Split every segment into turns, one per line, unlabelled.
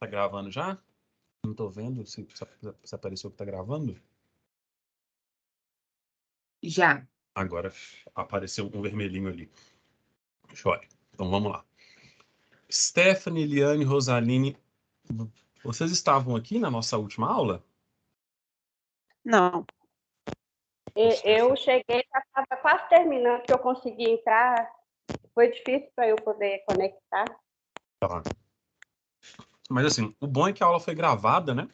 Tá gravando já? Não tô vendo se apareceu que tá gravando.
Já.
Agora apareceu um vermelhinho ali. Joia. Então vamos lá. Stephanie, Eliane, Rosaline, vocês estavam aqui na nossa última aula?
Não.
Eu cheguei, já estava quase terminando, que eu consegui entrar. Foi difícil para eu poder conectar.
Tá. Mas assim, o bom é que a aula foi gravada, né?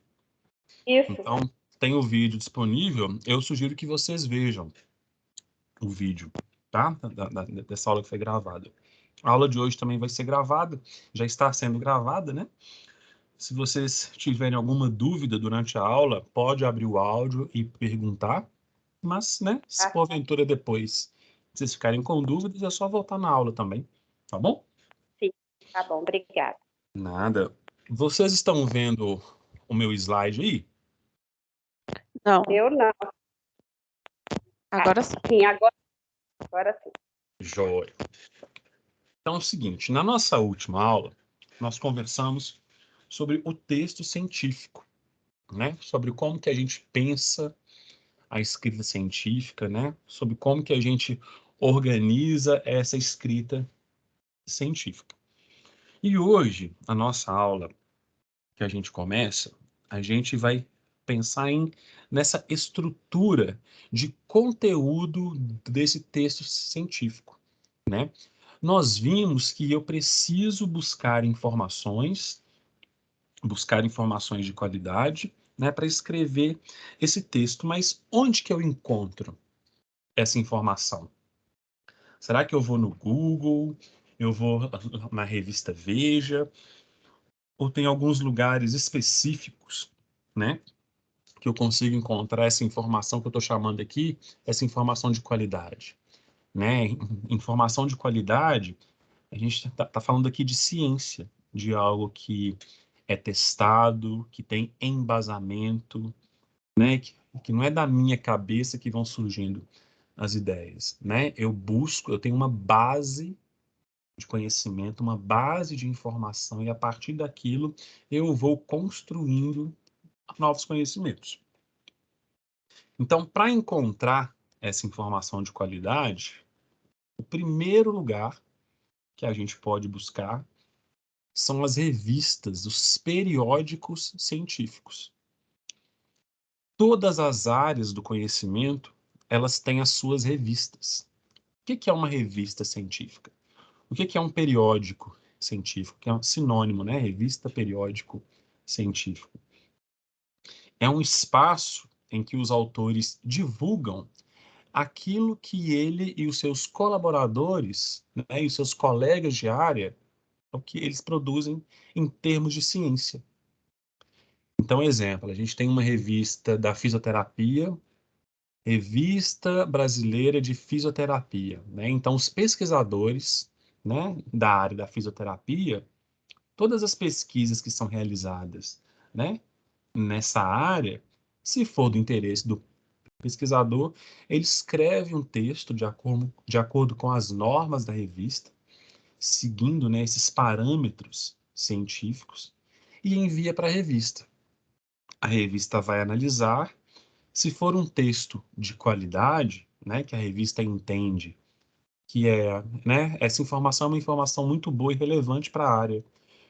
Isso.
Então, tem o vídeo disponível. Eu sugiro que vocês vejam o vídeo, tá? Dessa aula que foi gravada. A aula de hoje também vai ser gravada, já está sendo gravada, né? Se vocês tiverem alguma dúvida durante a aula, pode abrir o áudio e perguntar. Mas, né, se porventura depois vocês ficarem com dúvidas, é só voltar na aula também, tá bom?
Sim, tá bom, obrigada.
Nada. Vocês estão vendo o meu slide aí?
Não.
Eu não.
Agora sim.
Sim, agora sim.
Joia. Então é o seguinte, na nossa última aula, nós conversamos sobre o texto científico, né? Sobre como que a gente pensa a escrita científica, né? Sobre como que a gente organiza essa escrita científica. E hoje, a nossa aula que a gente começa, a gente vai pensar nessa estrutura de conteúdo desse texto científico, né? Nós vimos que eu preciso buscar informações de qualidade, né, para escrever esse texto, mas onde que eu encontro essa informação? Será que eu vou no Google? Eu vou na revista Veja? Ou tem alguns lugares específicos, né, que eu consigo encontrar essa informação que eu estou chamando aqui, essa informação de qualidade, né? Informação de qualidade, a gente está falando aqui de ciência, de algo que é testado, que tem embasamento, né? Que não é da minha cabeça que vão surgindo as ideias, né? Eu tenho uma base de conhecimento, uma base de informação, e a partir daquilo eu vou construindo novos conhecimentos. Então, para encontrar essa informação de qualidade, o primeiro lugar que a gente pode buscar são as revistas, os periódicos científicos. Todas as áreas do conhecimento, elas têm as suas revistas. O que é uma revista científica? O que é um periódico científico? Que é um sinônimo, né? Revista, periódico científico. É um espaço em que os autores divulgam aquilo que ele e os seus colaboradores, né, e os seus colegas de área, o que eles produzem em termos de ciência. Então, exemplo, a gente tem uma revista da fisioterapia, Revista Brasileira de Fisioterapia, né? Então, os pesquisadores, né, da área da fisioterapia, todas as pesquisas que são realizadas, né, nessa área, se for do interesse do pesquisador, ele escreve um texto de acordo com as normas da revista, seguindo, né, esses parâmetros científicos, e envia para a revista. A revista vai analisar, se for um texto de qualidade, né, que a revista entende que né, essa informação é uma informação muito boa e relevante para a área,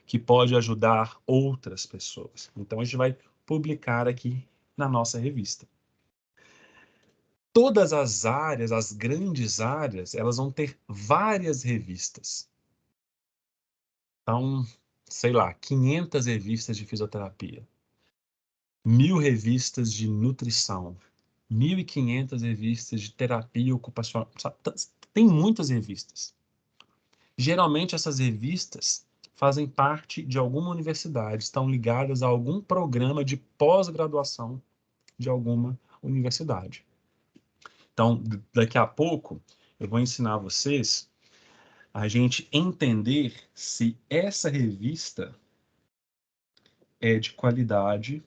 que pode ajudar outras pessoas. Então, a gente vai publicar aqui na nossa revista. Todas as áreas, as grandes áreas, elas vão ter várias revistas. Então, sei lá, 500 revistas de fisioterapia, 1.000 revistas de nutrição, 1.500 revistas de terapia ocupacional. Tem muitas revistas. Geralmente, essas revistas fazem parte de alguma universidade, estão ligadas a algum programa de pós-graduação de alguma universidade. Então, daqui a pouco, eu vou ensinar vocês a gente entender se essa revista é de qualidade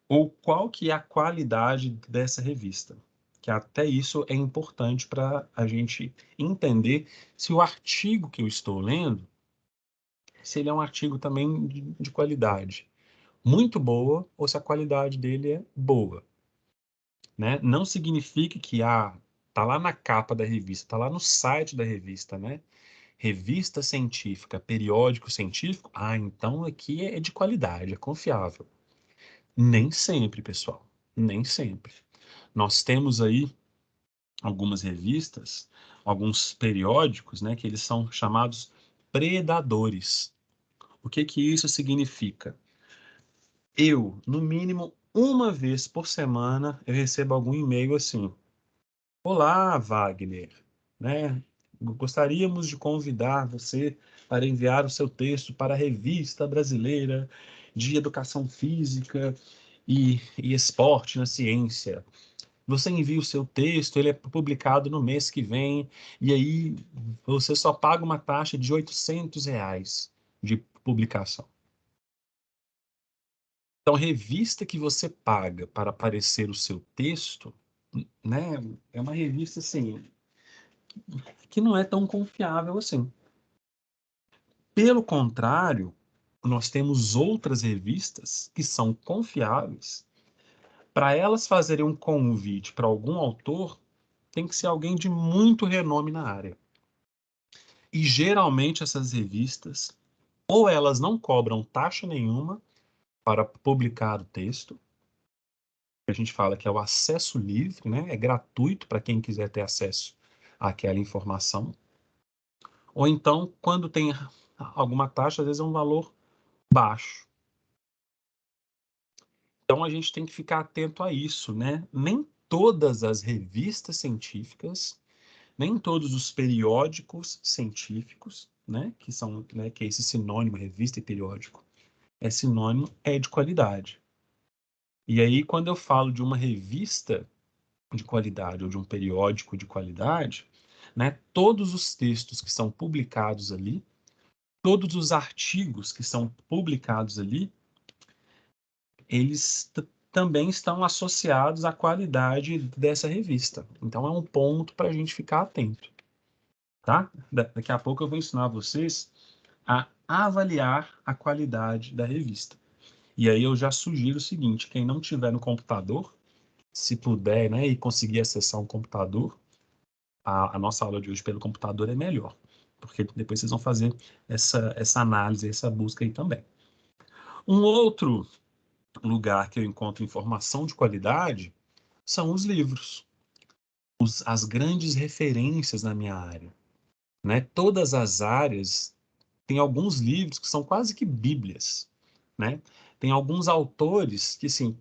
ou qual que é a qualidade dessa revista. Que até isso é importante para a gente entender se o artigo que eu estou lendo, se ele é um artigo também de qualidade muito boa ou se a qualidade dele é boa, né? Não significa que tá lá na capa da revista, tá lá no site da revista, né? Revista científica, periódico científico, então aqui é de qualidade, é confiável. Nem sempre, pessoal, nem sempre. Nós temos aí algumas revistas, alguns periódicos, né, que eles são chamados predadores. O que que isso significa? No mínimo, uma vez por semana, eu recebo algum e-mail assim: Olá, Wagner, né? Gostaríamos de convidar você para enviar o seu texto para a Revista Brasileira de Educação Física e Esporte na Ciência. Você envia o seu texto, ele é publicado no mês que vem, e aí você só paga uma taxa de R$ 800 de publicação. Então, revista que você paga para aparecer o seu texto, né, é uma revista assim que não é tão confiável assim. Pelo contrário, nós temos outras revistas que são confiáveis. Para elas fazerem um convite para algum autor, tem que ser alguém de muito renome na área. E geralmente essas revistas, ou elas não cobram taxa nenhuma para publicar o texto, a gente fala que é o acesso livre, né? É gratuito para quem quiser ter acesso àquela informação. Ou então, quando tem alguma taxa, às vezes é um valor baixo. Então a gente tem que ficar atento a isso, né? Nem todas as revistas científicas, nem todos os periódicos científicos, né, que são, né, que é esse sinônimo, revista e periódico, é sinônimo, é de qualidade. E aí, quando eu falo de uma revista de qualidade ou de um periódico de qualidade, né, todos os textos que são publicados ali, todos os artigos que são publicados ali, eles também estão associados à qualidade dessa revista. Então, é um ponto para a gente ficar atento, tá? Daqui a pouco eu vou ensinar vocês a avaliar a qualidade da revista. E aí eu já sugiro o seguinte: quem não tiver no computador, se puder, né, e conseguir acessar um computador, a nossa aula de hoje pelo computador é melhor, porque depois vocês vão fazer essa análise, essa busca aí também. Um outro lugar que eu encontro informação de qualidade são os livros, as grandes referências na minha área, né? Todas as áreas têm alguns livros que são quase que bíblias, né? Tem alguns autores que, assim,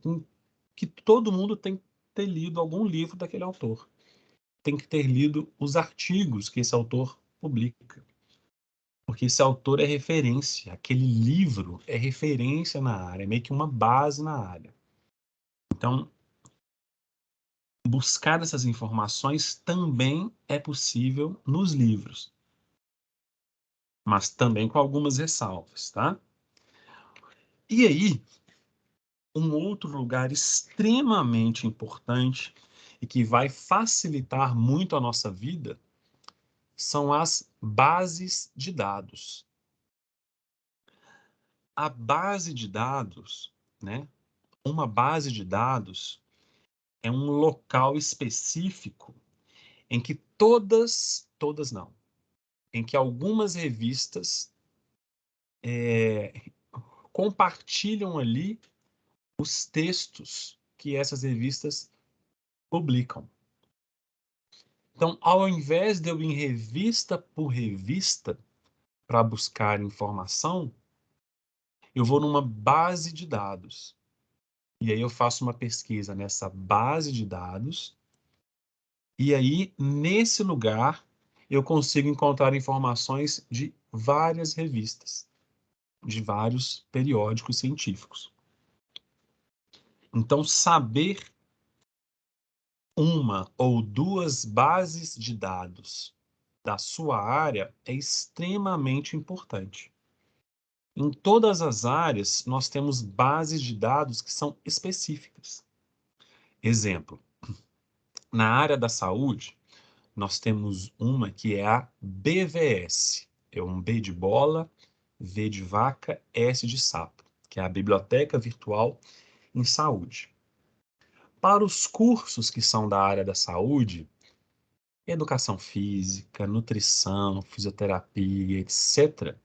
que todo mundo tem que ter lido algum livro daquele autor. Tem que ter lido os artigos que esse autor publica. Porque esse autor é referência, aquele livro é referência na área, é meio que uma base na área. Então, buscar essas informações também é possível nos livros, mas também com algumas ressalvas, tá? E aí, um outro lugar extremamente importante e que vai facilitar muito a nossa vida são as bases de dados. A base de dados, né? Uma base de dados é um local específico em que todas não, em que algumas revistas compartilham ali os textos que essas revistas publicam. Então, ao invés de eu ir em revista por revista para buscar informação, eu vou numa base de dados. E aí eu faço uma pesquisa nessa base de dados. E aí, nesse lugar, eu consigo encontrar informações de várias revistas, de vários periódicos científicos. Então, saber uma ou duas bases de dados da sua área é extremamente importante. Em todas as áreas, nós temos bases de dados que são específicas. Exemplo, na área da saúde, nós temos uma que é a BVS, é um B de bola, V de vaca, S de sapo, que é a Biblioteca Virtual em Saúde. Para os cursos que são da área da saúde, educação física, nutrição, fisioterapia, etc.,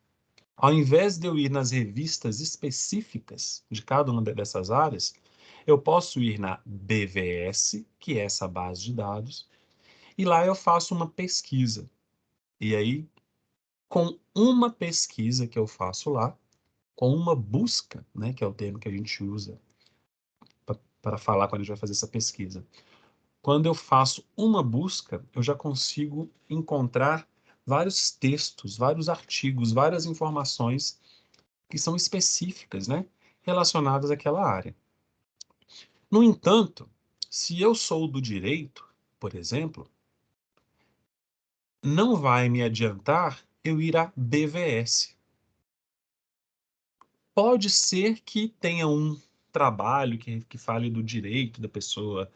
ao invés de eu ir nas revistas específicas de cada uma dessas áreas, eu posso ir na BVS, que é essa base de dados, e lá eu faço uma pesquisa. E aí, com uma pesquisa que eu faço lá, com uma busca, né, que é o termo que a gente usa para falar quando a gente vai fazer essa pesquisa. Quando eu faço uma busca, eu já consigo encontrar vários textos, vários artigos, várias informações que são específicas, né, relacionadas àquela área. No entanto, se eu sou do direito, por exemplo, não vai me adiantar eu ir à BVS. Pode ser que tenha um trabalho que fale do direito da pessoa,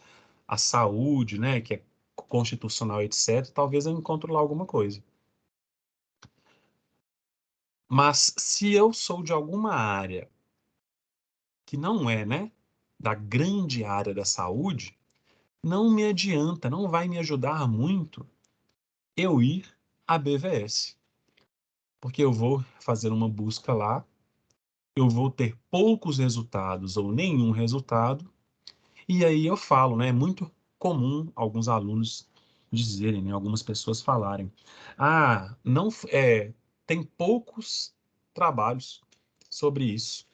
a saúde, né, que é constitucional, etc. Talvez eu encontre lá alguma coisa. Mas se eu sou de alguma área que não é, né, da grande área da saúde, não me adianta, não vai me ajudar muito eu ir à BVS. Porque eu vou fazer uma busca lá, eu vou ter poucos resultados ou nenhum resultado, e aí eu falo, né? É muito comum alguns alunos dizerem, né, algumas pessoas falarem: ah, não tem poucos trabalhos sobre isso.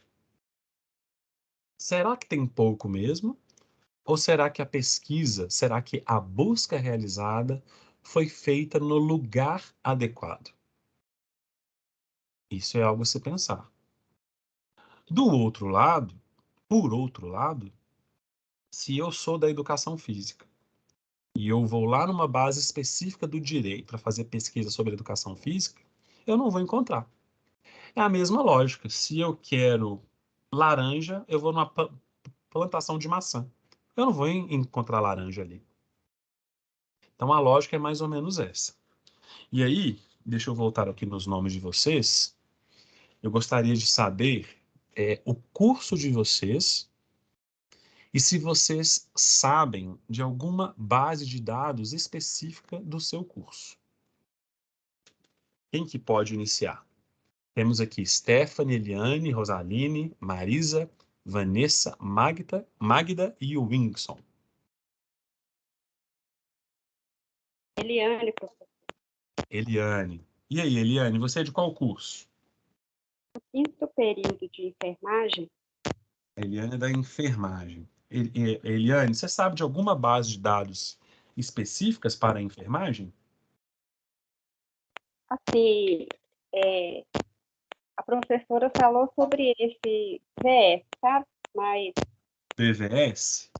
Será que tem pouco mesmo? Ou será que a pesquisa, será que a busca realizada foi feita no lugar adequado? Isso é algo a se pensar. Do outro lado, por outro lado, se eu sou da educação física e eu vou lá numa base específica do direito para fazer pesquisa sobre educação física, eu não vou encontrar. É a mesma lógica. Se eu quero laranja, eu vou numa plantação de maçã. Eu não vou encontrar laranja ali. Então a lógica é mais ou menos essa. E aí, deixa eu voltar aqui nos nomes de vocês. Eu gostaria de saber o curso de vocês e se vocês sabem de alguma base de dados específica do seu curso. Quem que pode iniciar? Temos aqui Stephanie, Eliane, Rosaline, Marisa, Vanessa, Magda e o Wingson.
Eliane, professor.
Eliane. E aí, Eliane, você é de qual curso?
Quinto período de enfermagem.
Eliane é da enfermagem. Eliane, você sabe de alguma base de dados específicas para a enfermagem?
Assim, a professora falou sobre esse VS, sabe?
BVS?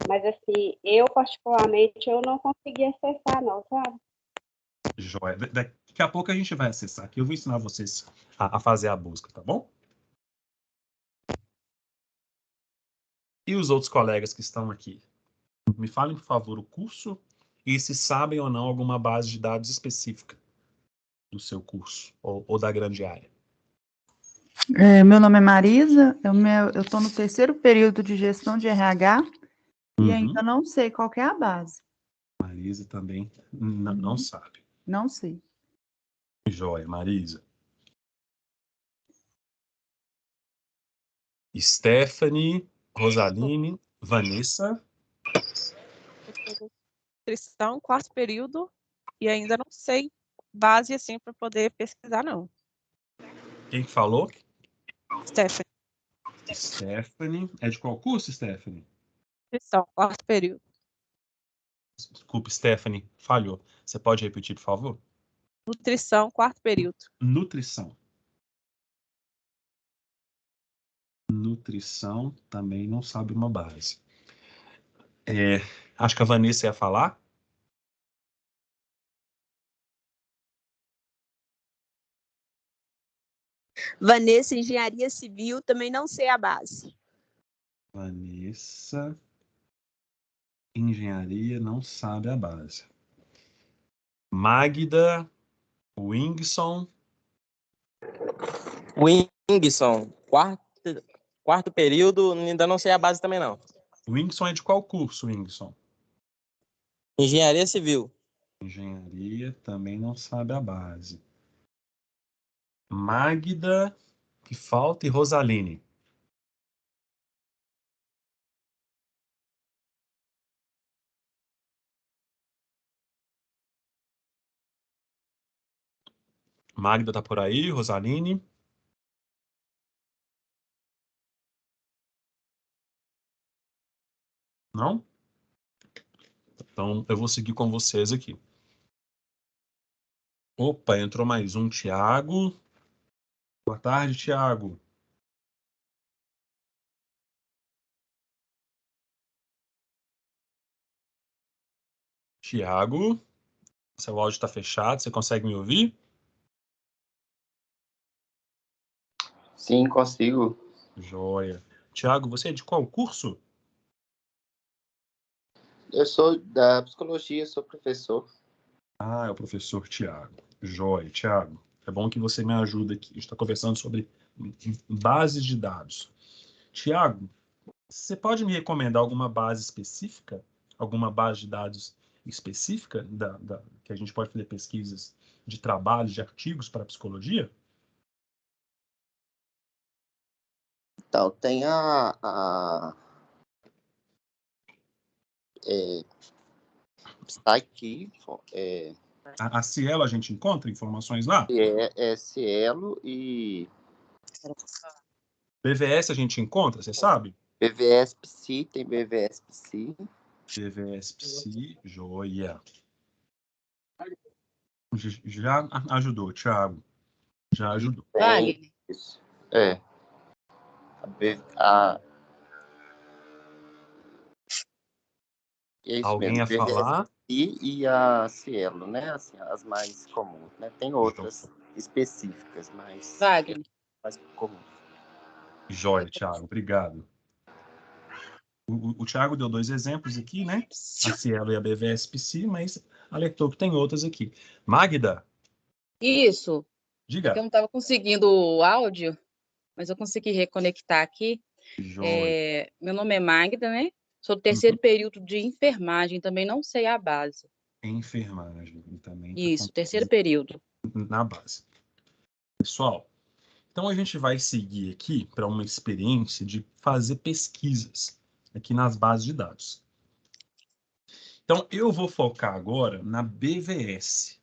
Mas assim, eu particularmente, eu não consegui acessar não, sabe?
Joia. Daqui a pouco a gente vai acessar aqui. Eu vou ensinar vocês a fazer a busca, tá bom? E os outros colegas que estão aqui? Me falem, por favor, o curso e se sabem ou não alguma base de dados específica do seu curso ou da grande área.
Meu nome é Marisa, eu estou no terceiro período de gestão de RH e ainda não sei qual que é a base.
Marisa também não sabe.
Não sei.
Joia, Marisa. Stephanie, Rosaline, Vanessa.
Nutrição, quarto período, e ainda não sei base assim para poder pesquisar, não.
Quem que falou?
Stephanie.
Stephanie. É de qual curso, Stephanie?
Nutrição, quarto período.
Desculpe, Stephanie, falhou. Você pode repetir, por favor?
Nutrição, quarto período.
Nutrição. Nutrição também não sabe uma base. Acho que a Vanessa ia falar.
Vanessa, engenharia civil, também não sei a base.
Vanessa, engenharia, não sabe a base. Magda, Wingson.
Wingson, quarto período, ainda não sei a base também não.
O Wingson é de qual curso, Wingson?
Engenharia Civil.
Engenharia, também não sabe a base. Magda, que falta, e Rosaline. Magda tá por aí, Rosaline. Não? Então, eu vou seguir com vocês aqui. Opa, entrou mais um, Tiago. Boa tarde, Tiago. Tiago, seu áudio está fechado, você consegue me ouvir?
Sim, consigo.
Joia. Tiago, você é de qual curso?
Eu sou da psicologia, sou professor.
Ah, é o professor Tiago. Joia, Tiago. É bom que você me ajuda aqui. A gente está conversando sobre bases de dados. Tiago, você pode me recomendar alguma base específica? Alguma base de dados específica que a gente pode fazer pesquisas de trabalhos, de artigos para psicologia?
Então, tem está aqui,
A Cielo, a gente encontra informações lá?
é Cielo e
BVS a gente encontra, você sabe?
BVS Psi, tem BVS Psi.
BVS Psi, joia. Já ajudou, Thiago. Já ajudou.
Tem, isso. É isso
Alguém
mesmo,
ia
BVS
falar?
Psi e a Cielo, né? Assim, as mais comuns, né? Tem outras específicas, mas
Wagner.
mais comuns.
Joia, Thiago, obrigado. O Thiago deu 2 exemplos aqui, né? A Cielo e a BVS Psi, mas alertou que tem outras aqui. Magda,
Isso. É que eu
diga.
não estava conseguindo o áudio, mas eu consegui reconectar aqui.
Joia.
Meu nome é Magda, né? Sou do terceiro período de enfermagem, também não sei a base.
Enfermagem, também tá
Isso, terceiro período.
na base. Pessoal, então a gente vai seguir aqui para uma experiência de fazer pesquisas aqui nas bases de dados. Então, eu vou focar agora na BVS,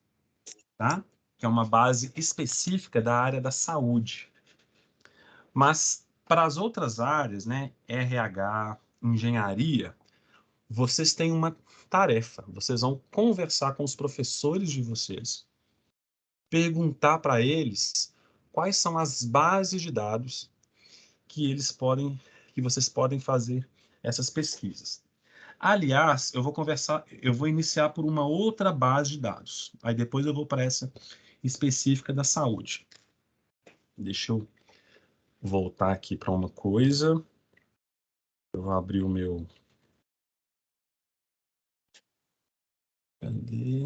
tá? Que é uma base específica da área da saúde. Mas para as outras áreas, né, RH, engenharia, vocês têm uma tarefa. Vocês vão conversar com os professores de vocês, perguntar para eles quais são as bases de dados que vocês podem fazer essas pesquisas. Aliás, eu vou iniciar por uma outra base de dados. Aí depois eu vou para essa específica da saúde. Deixa eu voltar aqui para uma coisa. Eu vou abrir o meu. Cadê?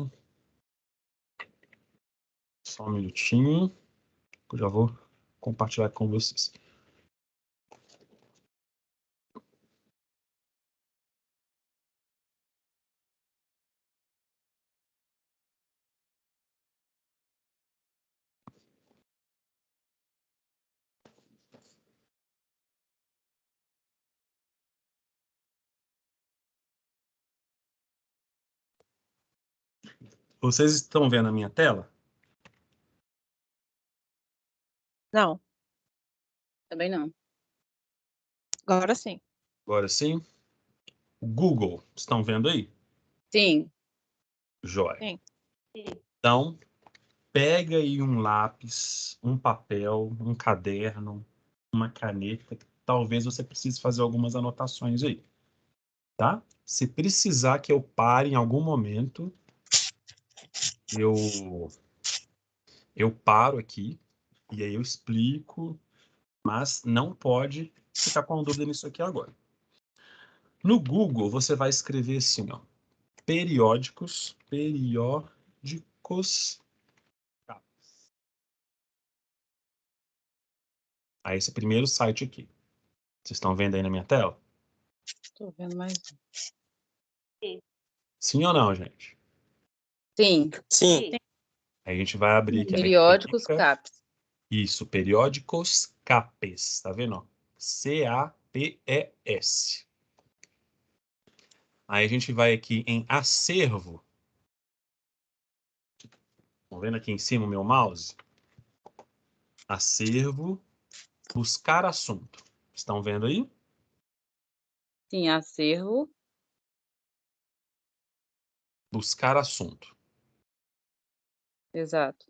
Só um minutinho. Eu já vou compartilhar com vocês. Vocês estão vendo a minha tela?
Não,
Também não.
agora sim.
Agora sim. O Google, estão vendo aí?
Sim.
Jóia.
Sim.
Então, pega aí um lápis, um papel, um caderno, uma caneta. Talvez você precise fazer algumas anotações aí, tá? Se precisar que eu pare em algum momento, eu paro aqui e aí eu explico, mas não pode ficar com dúvida nisso aqui agora. No Google, você vai escrever assim, ó, periódicos, a esse primeiro site aqui. Vocês estão vendo aí na minha tela?
Estou vendo mais.
Sim ou não, gente?
Sim.
Sim.
Aí a gente vai abrir aqui.
Periódicos CAPES.
Isso, periódicos CAPES. Tá vendo? Ó? CAPES. Aí a gente vai aqui em acervo. Estão vendo aqui em cima o meu mouse? Acervo, buscar assunto. Estão vendo aí?
Sim, acervo.
Buscar assunto.
Exato.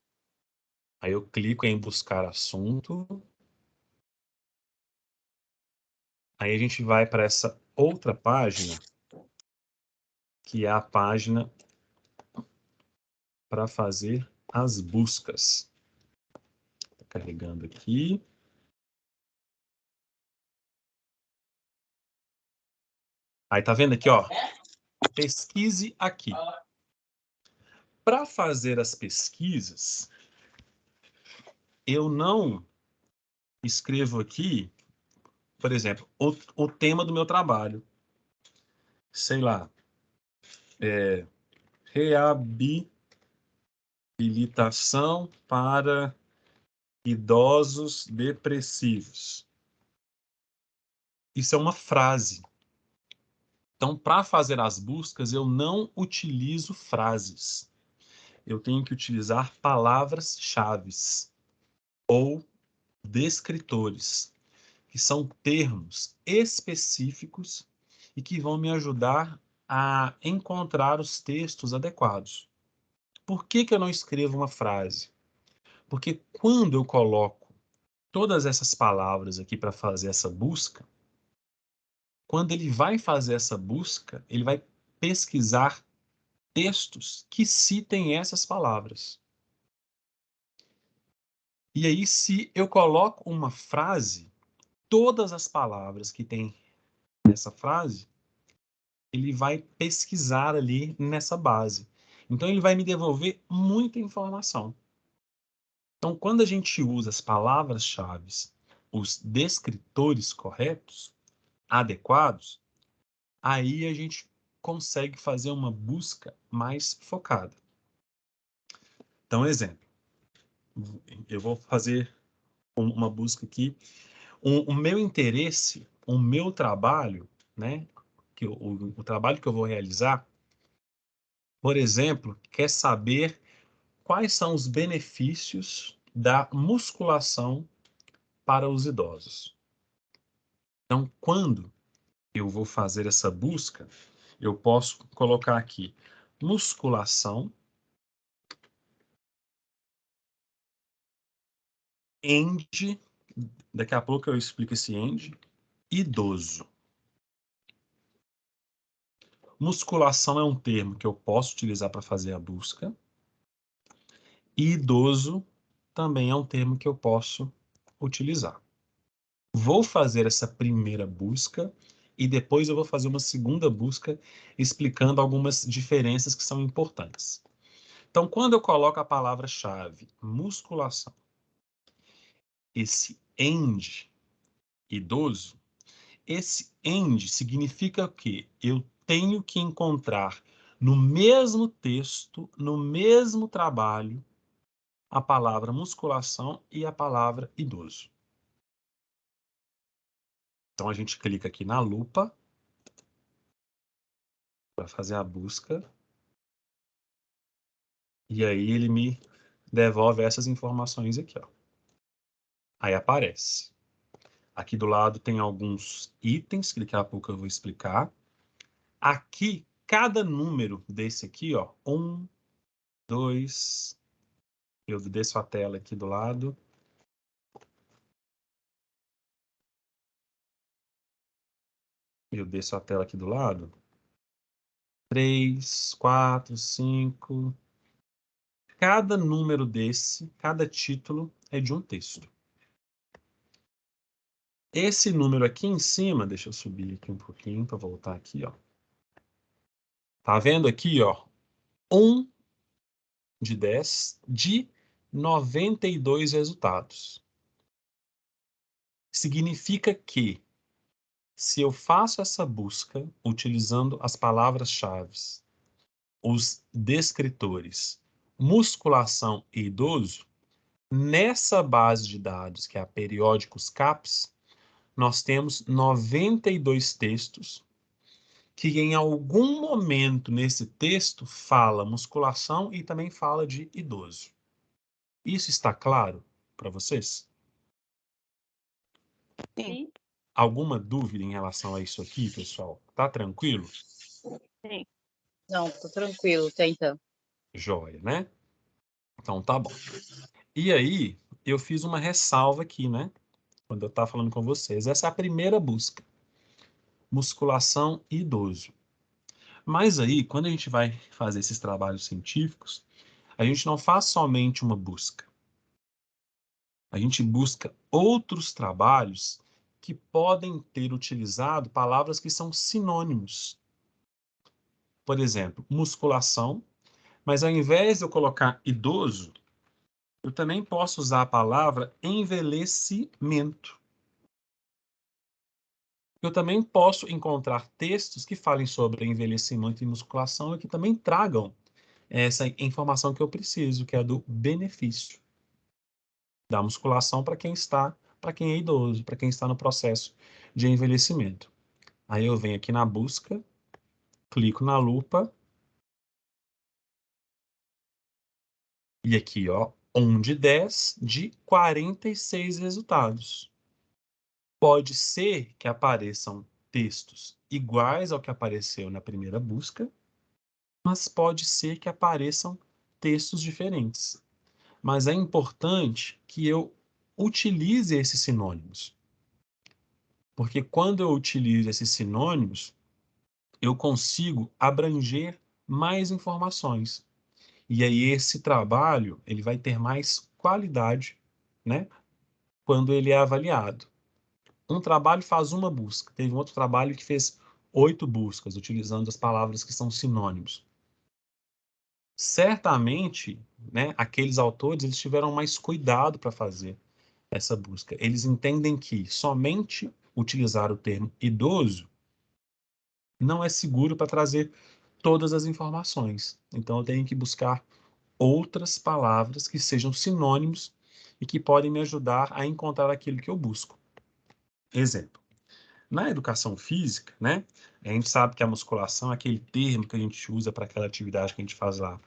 Aí eu clico em buscar assunto. Aí a gente vai para essa outra página, que é a página para fazer as buscas. Tá carregando aqui. Aí tá vendo aqui, ó? Pesquise aqui. Para fazer as pesquisas, eu não escrevo aqui, por exemplo, o tema do meu trabalho. Sei lá, reabilitação para idosos depressivos. Isso é uma frase. Então, para fazer as buscas, eu não utilizo frases. Eu tenho que utilizar palavras-chave ou descritores, que são termos específicos e que vão me ajudar a encontrar os textos adequados. Por que que eu não escrevo uma frase? Porque quando eu coloco todas essas palavras aqui para fazer essa busca, quando ele vai fazer essa busca, ele vai pesquisar textos que citem essas palavras. E aí, se eu coloco uma frase, todas as palavras que tem nessa frase, ele vai pesquisar ali nessa base. Então, ele vai me devolver muita informação. Então, quando a gente usa as palavras-chave, os descritores corretos, adequados, aí a gente consegue fazer uma busca mais focada. Então, exemplo. Eu vou fazer uma busca aqui. O meu interesse, o meu trabalho, né? O trabalho que eu vou realizar, por exemplo, quer saber quais são os benefícios da musculação para os idosos. Então, quando eu vou fazer essa busca, eu posso colocar aqui musculação end, daqui a pouco eu explico esse end, idoso. Musculação é um termo que eu posso utilizar para fazer a busca. E idoso também é um termo que eu posso utilizar. Vou fazer essa primeira busca e depois eu vou fazer uma segunda busca explicando algumas diferenças que são importantes. Então, quando eu coloco a palavra-chave musculação, esse end, idoso, esse end significa que eu tenho que encontrar no mesmo texto, no mesmo trabalho, a palavra musculação e a palavra idoso. Então, a gente clica aqui na lupa para fazer a busca. E aí ele me devolve essas informações aqui, ó. Aí aparece. Aqui do lado tem alguns itens, que daqui a pouco eu vou explicar. Aqui, cada número desse aqui, ó, 1, 2, eu desço a tela aqui do lado. Eu desço a tela aqui do lado. 3, 4, 5. Cada número desse, cada título é de um texto. Esse número aqui em cima, deixa eu subir aqui um pouquinho para voltar aqui, ó. Tá vendo aqui, ó? 1 de 10 de 92 resultados. significa que, se eu faço essa busca utilizando as palavras-chave, os descritores, musculação e idoso, nessa base de dados, que é a Periódicos CAPES, nós temos 92 textos que em algum momento nesse texto fala musculação e também fala de idoso. Isso está claro para vocês?
Sim.
Alguma dúvida em relação a isso aqui, pessoal? Tá tranquilo?
Sim.
Não, tô tranquilo, até então.
Joia, né? Então tá bom. E aí, eu fiz uma ressalva aqui, né? Quando eu estava falando com vocês. Essa é a primeira busca. Musculação e idoso. Mas aí, quando a gente vai fazer esses trabalhos científicos, a gente não faz somente uma busca. A gente busca outros trabalhos que podem ter utilizado palavras que são sinônimos. Por exemplo, musculação, mas ao invés de eu colocar idoso, eu também posso usar a palavra envelhecimento. Eu também posso encontrar textos que falem sobre envelhecimento e musculação e que também tragam essa informação que eu preciso, que é a do benefício da musculação para quem é idoso, para quem está no processo de envelhecimento. Aí eu venho aqui na busca, clico na lupa e aqui, ó, 1 de 10 de 46 resultados. Pode ser que apareçam textos iguais ao que apareceu na primeira busca, mas pode ser que apareçam textos diferentes. Mas é importante que eu utilize esses sinônimos. Porque quando eu utilizo esses sinônimos, eu consigo abranger mais informações. E aí esse trabalho, ele vai ter mais qualidade, né, quando ele é avaliado. Um trabalho faz uma busca, teve um outro trabalho que fez 8 buscas, utilizando as palavras que são sinônimos. Certamente, né, aqueles autores eles tiveram mais cuidado para fazer essa busca. Eles entendem que somente utilizar o termo idoso não é seguro para trazer todas as informações. Então, eu tenho que buscar outras palavras que sejam sinônimos e que podem me ajudar a encontrar aquilo que eu busco. Exemplo. Na educação física, né, a gente sabe que a musculação é aquele termo que a gente usa para aquela atividade que a gente faz lá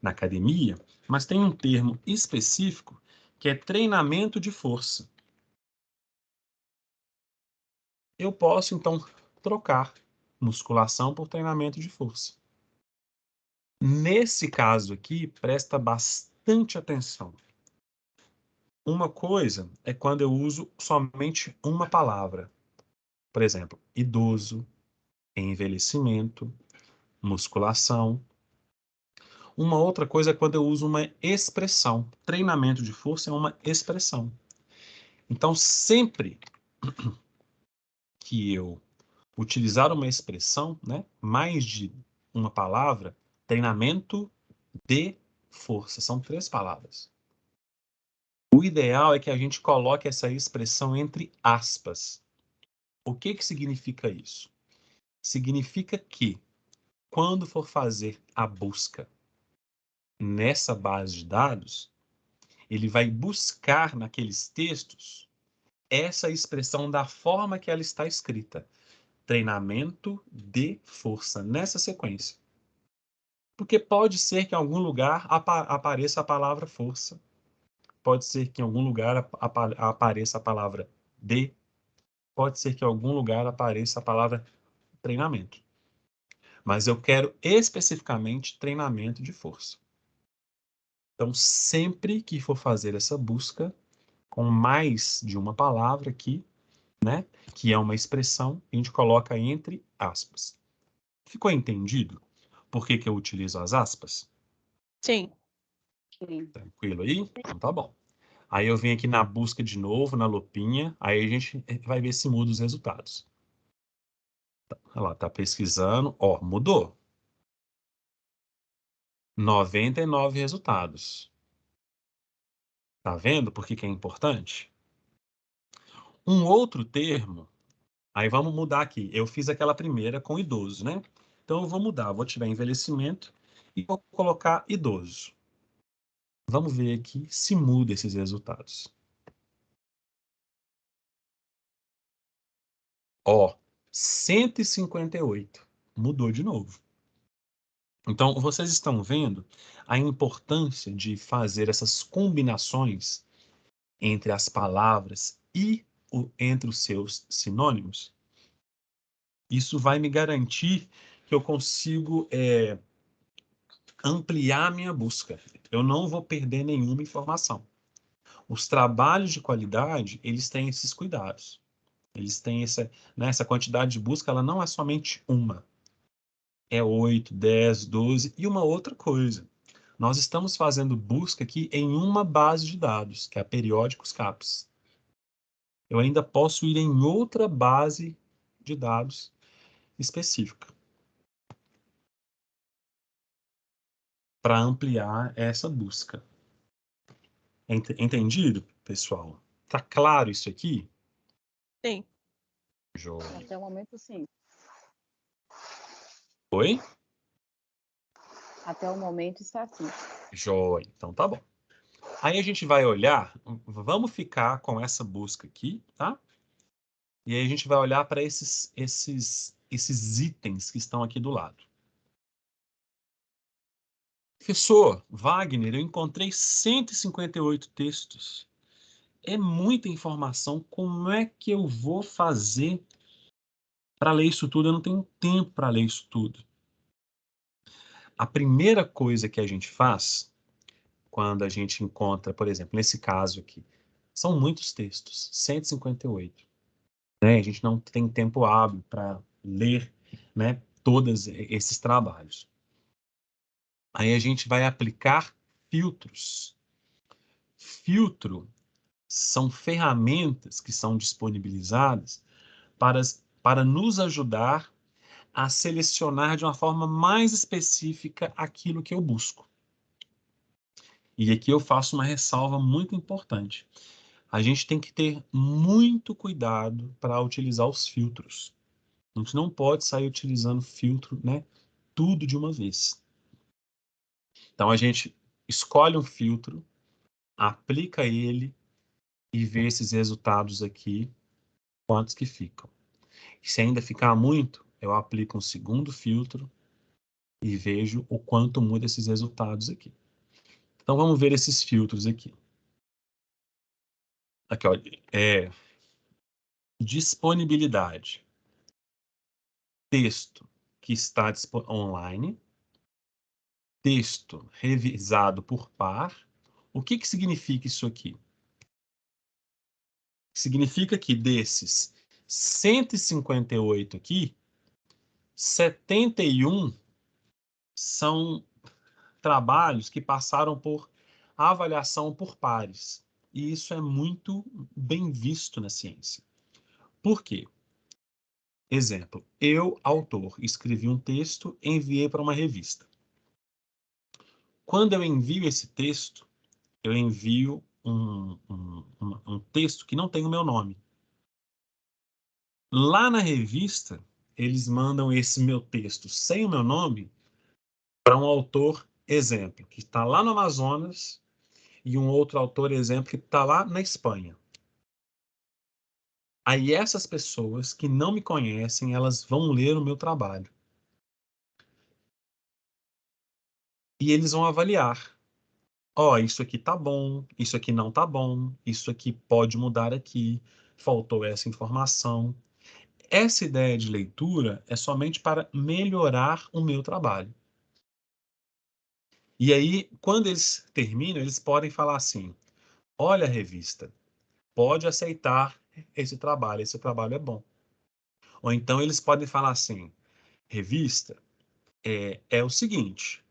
na academia, mas tem um termo específico que é treinamento de força. Eu posso, então, trocar musculação por treinamento de força. Nesse caso aqui, presta bastante atenção. Uma coisa é quando eu uso somente uma palavra. Por exemplo, idoso, envelhecimento, musculação. Uma outra coisa é quando eu uso uma expressão. Treinamento de força é uma expressão. Então, sempre que eu utilizar uma expressão, né, mais de uma palavra, treinamento de força, são 3 palavras. O ideal é que a gente coloque essa expressão entre aspas. O que significa isso? Significa que, quando for fazer a busca nessa base de dados, ele vai buscar naqueles textos essa expressão da forma que ela está escrita. Treinamento de força, nessa sequência. Porque pode ser que em algum lugar apareça a palavra força. Pode ser que em algum lugar apareça a palavra de. Pode ser que em algum lugar apareça a palavra treinamento. Mas eu quero especificamente treinamento de força. Então, sempre que for fazer essa busca, com mais de uma palavra aqui, né, que é uma expressão, a gente coloca entre aspas. Ficou entendido por que eu utilizo as aspas?
Sim.
Tranquilo aí? Então tá bom. Aí eu venho aqui na busca de novo, na lupinha, aí a gente vai ver se muda os resultados. Olha lá, tá pesquisando, ó, mudou. 99 resultados. Tá vendo por que é importante? Um outro termo, aí vamos mudar aqui. Eu fiz aquela primeira com idoso, né? Então eu vou mudar, vou tirar envelhecimento e vou colocar idoso. Vamos ver aqui se muda esses resultados. Ó, 158. Mudou de novo. Então, vocês estão vendo a importância de fazer essas combinações entre as palavras e entre os seus sinônimos? Isso vai me garantir que eu consigo ampliar a minha busca. Eu não vou perder nenhuma informação. Os trabalhos de qualidade, eles têm esses cuidados. Eles têm essa quantidade de busca, ela não é somente uma. É 8, 10, 12 e uma outra coisa. Nós estamos fazendo busca aqui em uma base de dados, que é a Periódicos CAPES. Eu ainda posso ir em outra base de dados específica para ampliar essa busca. Entendido, pessoal? Tá claro isso aqui?
Sim.
Joia.
Até o momento, sim.
Oi?
Até o momento está assim.
Joia. Então tá bom. Aí a gente vai olhar, vamos ficar com essa busca aqui, tá? E aí a gente vai olhar para esses itens que estão aqui do lado. Professor Wagner, eu encontrei 158 textos. É muita informação. Como é que eu vou fazer para ler isso tudo? Eu não tenho tempo para ler isso tudo. A primeira coisa que a gente faz, quando a gente encontra, por exemplo, nesse caso aqui, são muitos textos, 158. Né? A gente não tem tempo hábil para ler, né, todos esses trabalhos. Aí a gente vai aplicar filtros. Filtro são ferramentas que são disponibilizadas para nos ajudar a selecionar de uma forma mais específica aquilo que eu busco. E aqui eu faço uma ressalva muito importante. A gente tem que ter muito cuidado para utilizar os filtros. A gente não pode sair utilizando filtro, né, tudo de uma vez. Então a gente escolhe um filtro, aplica ele e vê esses resultados aqui, quantos que ficam. E se ainda ficar muito, eu aplico um segundo filtro e vejo o quanto muda esses resultados aqui. Então vamos ver esses filtros aqui. Aqui, ó, disponibilidade. Texto que está online. Texto revisado por par. O que significa isso aqui? Significa que desses 158 aqui, 71 são trabalhos que passaram por avaliação por pares. E isso é muito bem visto na ciência. Por quê? Exemplo, eu, autor, escrevi um texto, enviei para uma revista. Quando eu envio esse texto, eu envio um texto que não tem o meu nome. Lá na revista, eles mandam esse meu texto sem o meu nome para um autor exemplo, que está lá no Amazonas, e um outro autor exemplo que está lá na Espanha. Aí essas pessoas que não me conhecem, elas vão ler o meu trabalho. E eles vão avaliar. Ó, isso aqui tá bom, isso aqui não tá bom, isso aqui pode mudar aqui, faltou essa informação. Essa ideia de leitura é somente para melhorar o meu trabalho. E aí, quando eles terminam, eles podem falar assim: olha, revista, pode aceitar esse trabalho é bom. Ou então eles podem falar assim: revista, é o seguinte,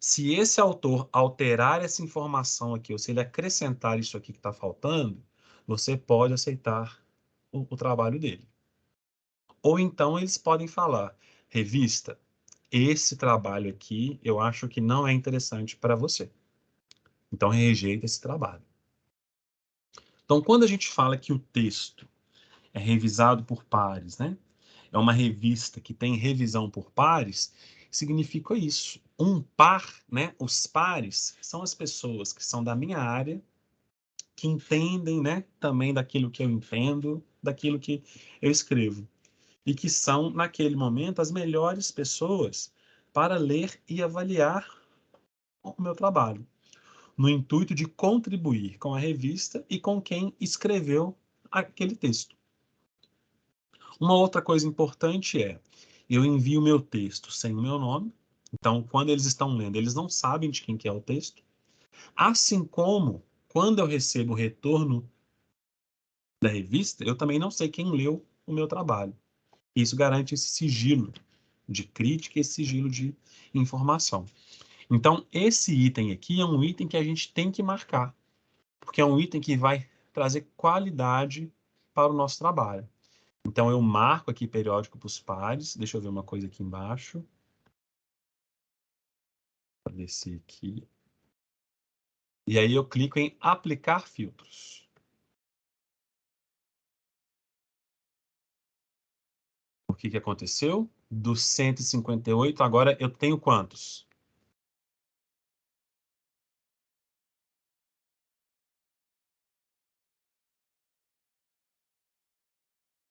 se esse autor alterar essa informação aqui, ou se ele acrescentar isso aqui que está faltando, você pode aceitar o trabalho dele. Ou então eles podem falar: revista, esse trabalho aqui eu acho que não é interessante para você. Então rejeita esse trabalho. Então, quando a gente fala que o texto é revisado por pares, né? É uma revista que tem revisão por pares, significa isso. Um par, né? Os pares são as pessoas que são da minha área, que entendem, né, também daquilo que eu entendo, daquilo que eu escrevo. E que são, naquele momento, as melhores pessoas para ler e avaliar o meu trabalho, no intuito de contribuir com a revista e com quem escreveu aquele texto. Uma outra coisa importante é, eu envio meu texto sem o meu nome, então, quando eles estão lendo, eles não sabem de quem que é o texto, assim como, quando eu recebo o retorno da revista, eu também não sei quem leu o meu trabalho. Isso garante esse sigilo de crítica, esse sigilo de informação. Então, esse item aqui é um item que a gente tem que marcar, porque é um item que vai trazer qualidade para o nosso trabalho. Então, eu marco aqui periódico para os pares. Deixa eu ver uma coisa aqui embaixo. Vou descer aqui. E aí eu clico em aplicar filtros. O que que aconteceu? Dos 158, agora eu tenho quantos?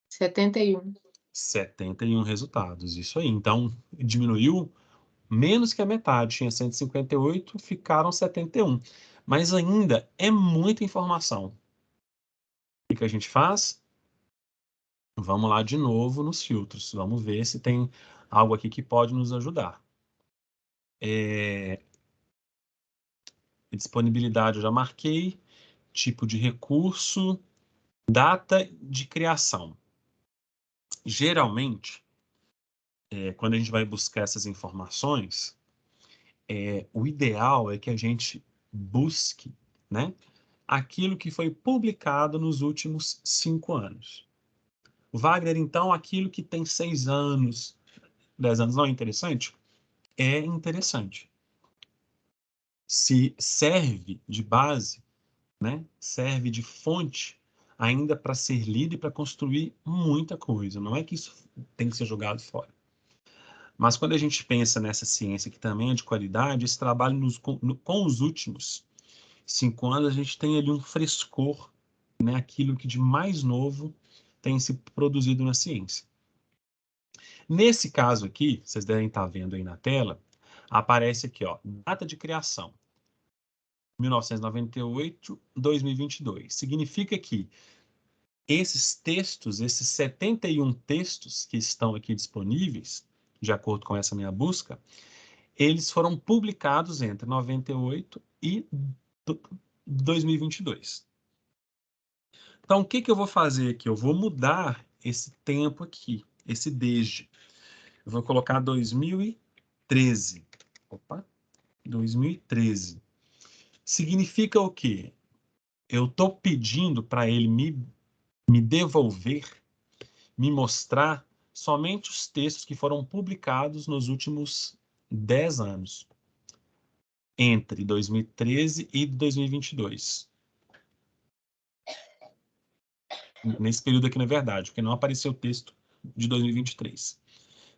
Setenta e um.
71 resultados, isso aí. Então, diminuiu menos que a metade. Tinha 158, ficaram 71. Mas ainda é muita informação. O que a gente faz? Vamos lá de novo nos filtros. Vamos ver se tem algo aqui que pode nos ajudar. Disponibilidade eu já marquei. Tipo de recurso. Data de criação. Geralmente, quando a gente vai buscar essas informações, o ideal é que a gente busque, né, aquilo que foi publicado nos últimos 5 anos. Wagner, então, aquilo que tem 6 anos, 10 anos, não é interessante? É interessante. Se serve de base, né, serve de fonte ainda para ser lido e para construir muita coisa. Não é que isso tem que ser jogado fora. Mas quando a gente pensa nessa ciência que também é de qualidade, esse trabalho com os últimos 5 anos, a gente tem ali um frescor, né, aquilo que de mais novo tem se produzido na ciência. Nesse caso aqui, vocês devem estar vendo aí na tela, aparece aqui, ó, data de criação, 1998, 2022. Significa que esses textos, esses 71 textos que estão aqui disponíveis, de acordo com essa minha busca, eles foram publicados entre 98 e 2022. Então, o que que eu vou fazer aqui? Eu vou mudar esse tempo aqui, esse desde. Eu vou colocar 2013. Opa, 2013. Significa o quê? Eu estou pedindo para ele me devolver, me mostrar somente os textos que foram publicados nos últimos 10 anos, entre 2013 e 2022. Nesse período aqui, na verdade, porque não apareceu o texto de 2023.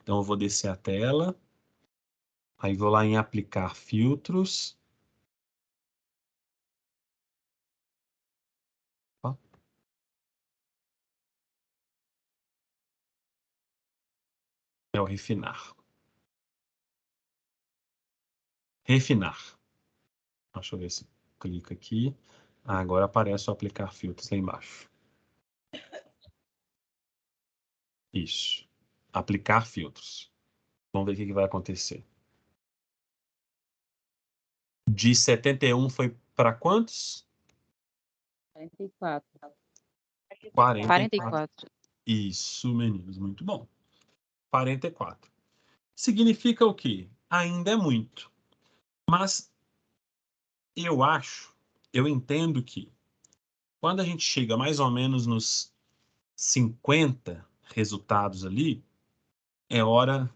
Então, eu vou descer a tela, aí vou lá em aplicar filtros. Ó. É o refinar. Refinar. Deixa eu ver se clica aqui. Agora aparece o aplicar filtros lá embaixo. Isso. Aplicar filtros. Vamos ver o que vai acontecer. De 71 foi para quantos?
44.
44.
Isso, meninos, muito bom. 44. Significa o quê? Ainda é muito. Mas eu entendo que quando a gente chega mais ou menos nos 50 resultados ali, é hora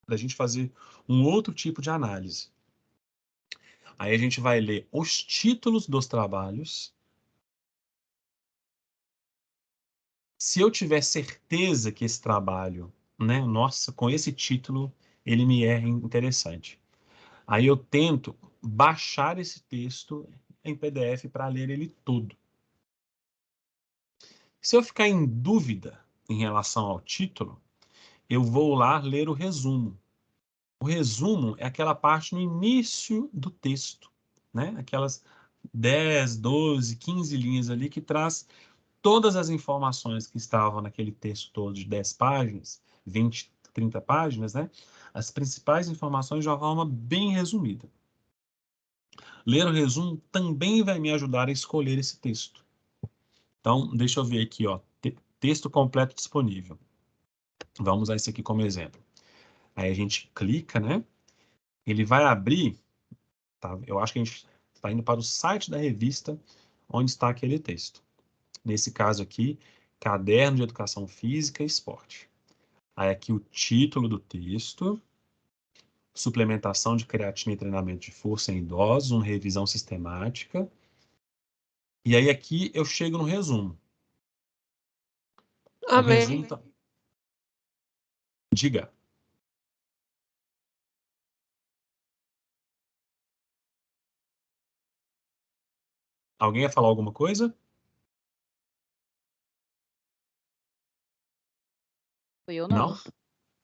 da gente fazer um outro tipo de análise. Aí a gente vai ler os títulos dos trabalhos, Se eu tiver certeza que esse trabalho, né, nossa, com esse título, ele me é interessante. Aí eu tento baixar esse texto em PDF para ler ele todo. Se eu ficar em dúvida em relação ao título, eu vou lá ler o resumo. O resumo é aquela parte no início do texto, né? Aquelas 10, 12, 15 linhas ali que traz todas as informações que estavam naquele texto todo de 10 páginas, 20, 30 páginas, né? As principais informações de uma forma bem resumida. Ler o resumo também vai me ajudar a escolher esse texto. Então, deixa eu ver aqui, ó, texto completo disponível. Vamos usar esse aqui como exemplo. Aí a gente clica, né? Ele vai abrir, tá? Eu acho que a gente está indo para o site da revista onde está aquele texto. Nesse caso aqui, Caderno de Educação Física e Esporte. Aí aqui o título do texto, suplementação de creatina e treinamento de força em idosos, uma revisão sistemática. E aí aqui eu chego no resumo. O
Amém.
resumo tá... Diga. Alguém ia falar alguma coisa?
Eu
Não?
não.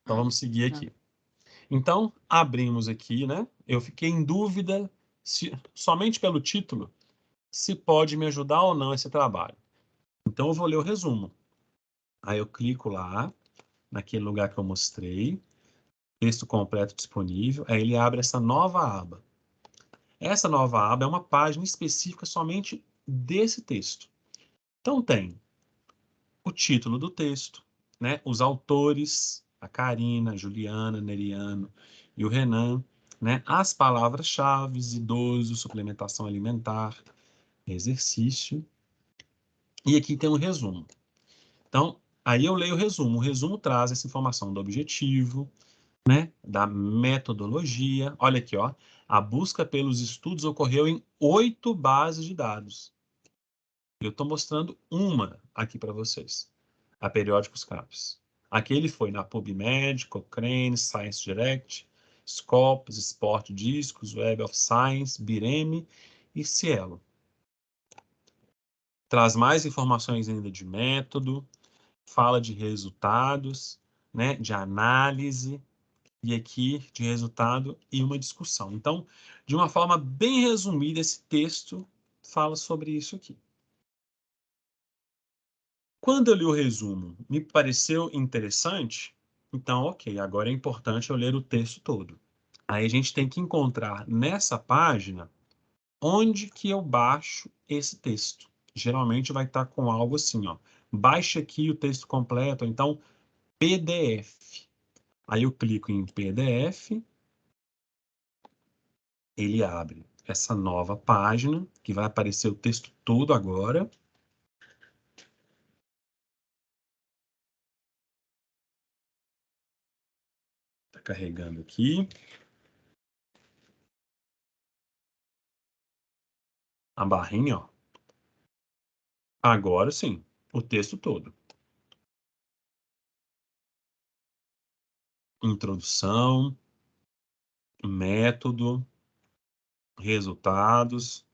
Então vamos seguir aqui. Então, abrimos aqui, né? Eu fiquei em dúvida se, somente pelo título, se pode me ajudar ou não esse trabalho. Então eu vou ler o resumo. Aí eu clico lá, naquele lugar que eu mostrei, texto completo disponível, aí ele abre essa nova aba. Essa nova aba é uma página específica somente desse texto. Então tem o título do texto, né? Os autores, a Karina, a Juliana, Neriano e o Renan, né? As palavras-chave, idoso, suplementação alimentar, exercício. E aqui tem um resumo. Então, aí eu leio o resumo. O resumo traz essa informação do objetivo, né? Da metodologia. Olha aqui, ó. A busca pelos estudos ocorreu em 8 bases de dados. Eu estou mostrando uma aqui para vocês. A Periódicos CAPES. Aquele foi na PubMed, Cochrane, Science Direct, Scopus, Sport Discos, Web of Science, Bireme e Cielo. Traz mais informações ainda de método, fala de resultados, né, de análise, e aqui de resultado e uma discussão. Então, de uma forma bem resumida, esse texto fala sobre isso aqui. Quando eu li o resumo, me pareceu interessante, então, ok, agora é importante eu ler o texto todo. Aí a gente tem que encontrar nessa página onde que eu baixo esse texto. Geralmente vai estar com algo assim, ó. Baixe aqui o texto completo, ou então PDF. Aí eu clico em PDF, ele abre essa nova página, que vai aparecer o texto todo agora. Está carregando aqui. A barrinha, ó. Agora sim, o texto todo. Introdução, método, resultados.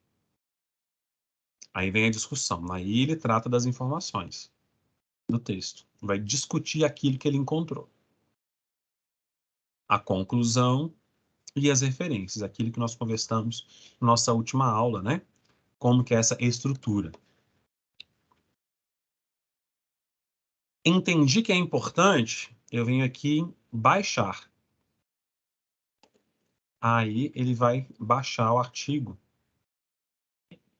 Aí vem a discussão. Aí ele trata das informações do texto. Vai discutir aquilo que ele encontrou. A conclusão e as referências. Aquilo que nós conversamos na nossa última aula, né? Como que é essa estrutura. Entendi que é importante, eu venho aqui em baixar. Aí ele vai baixar o artigo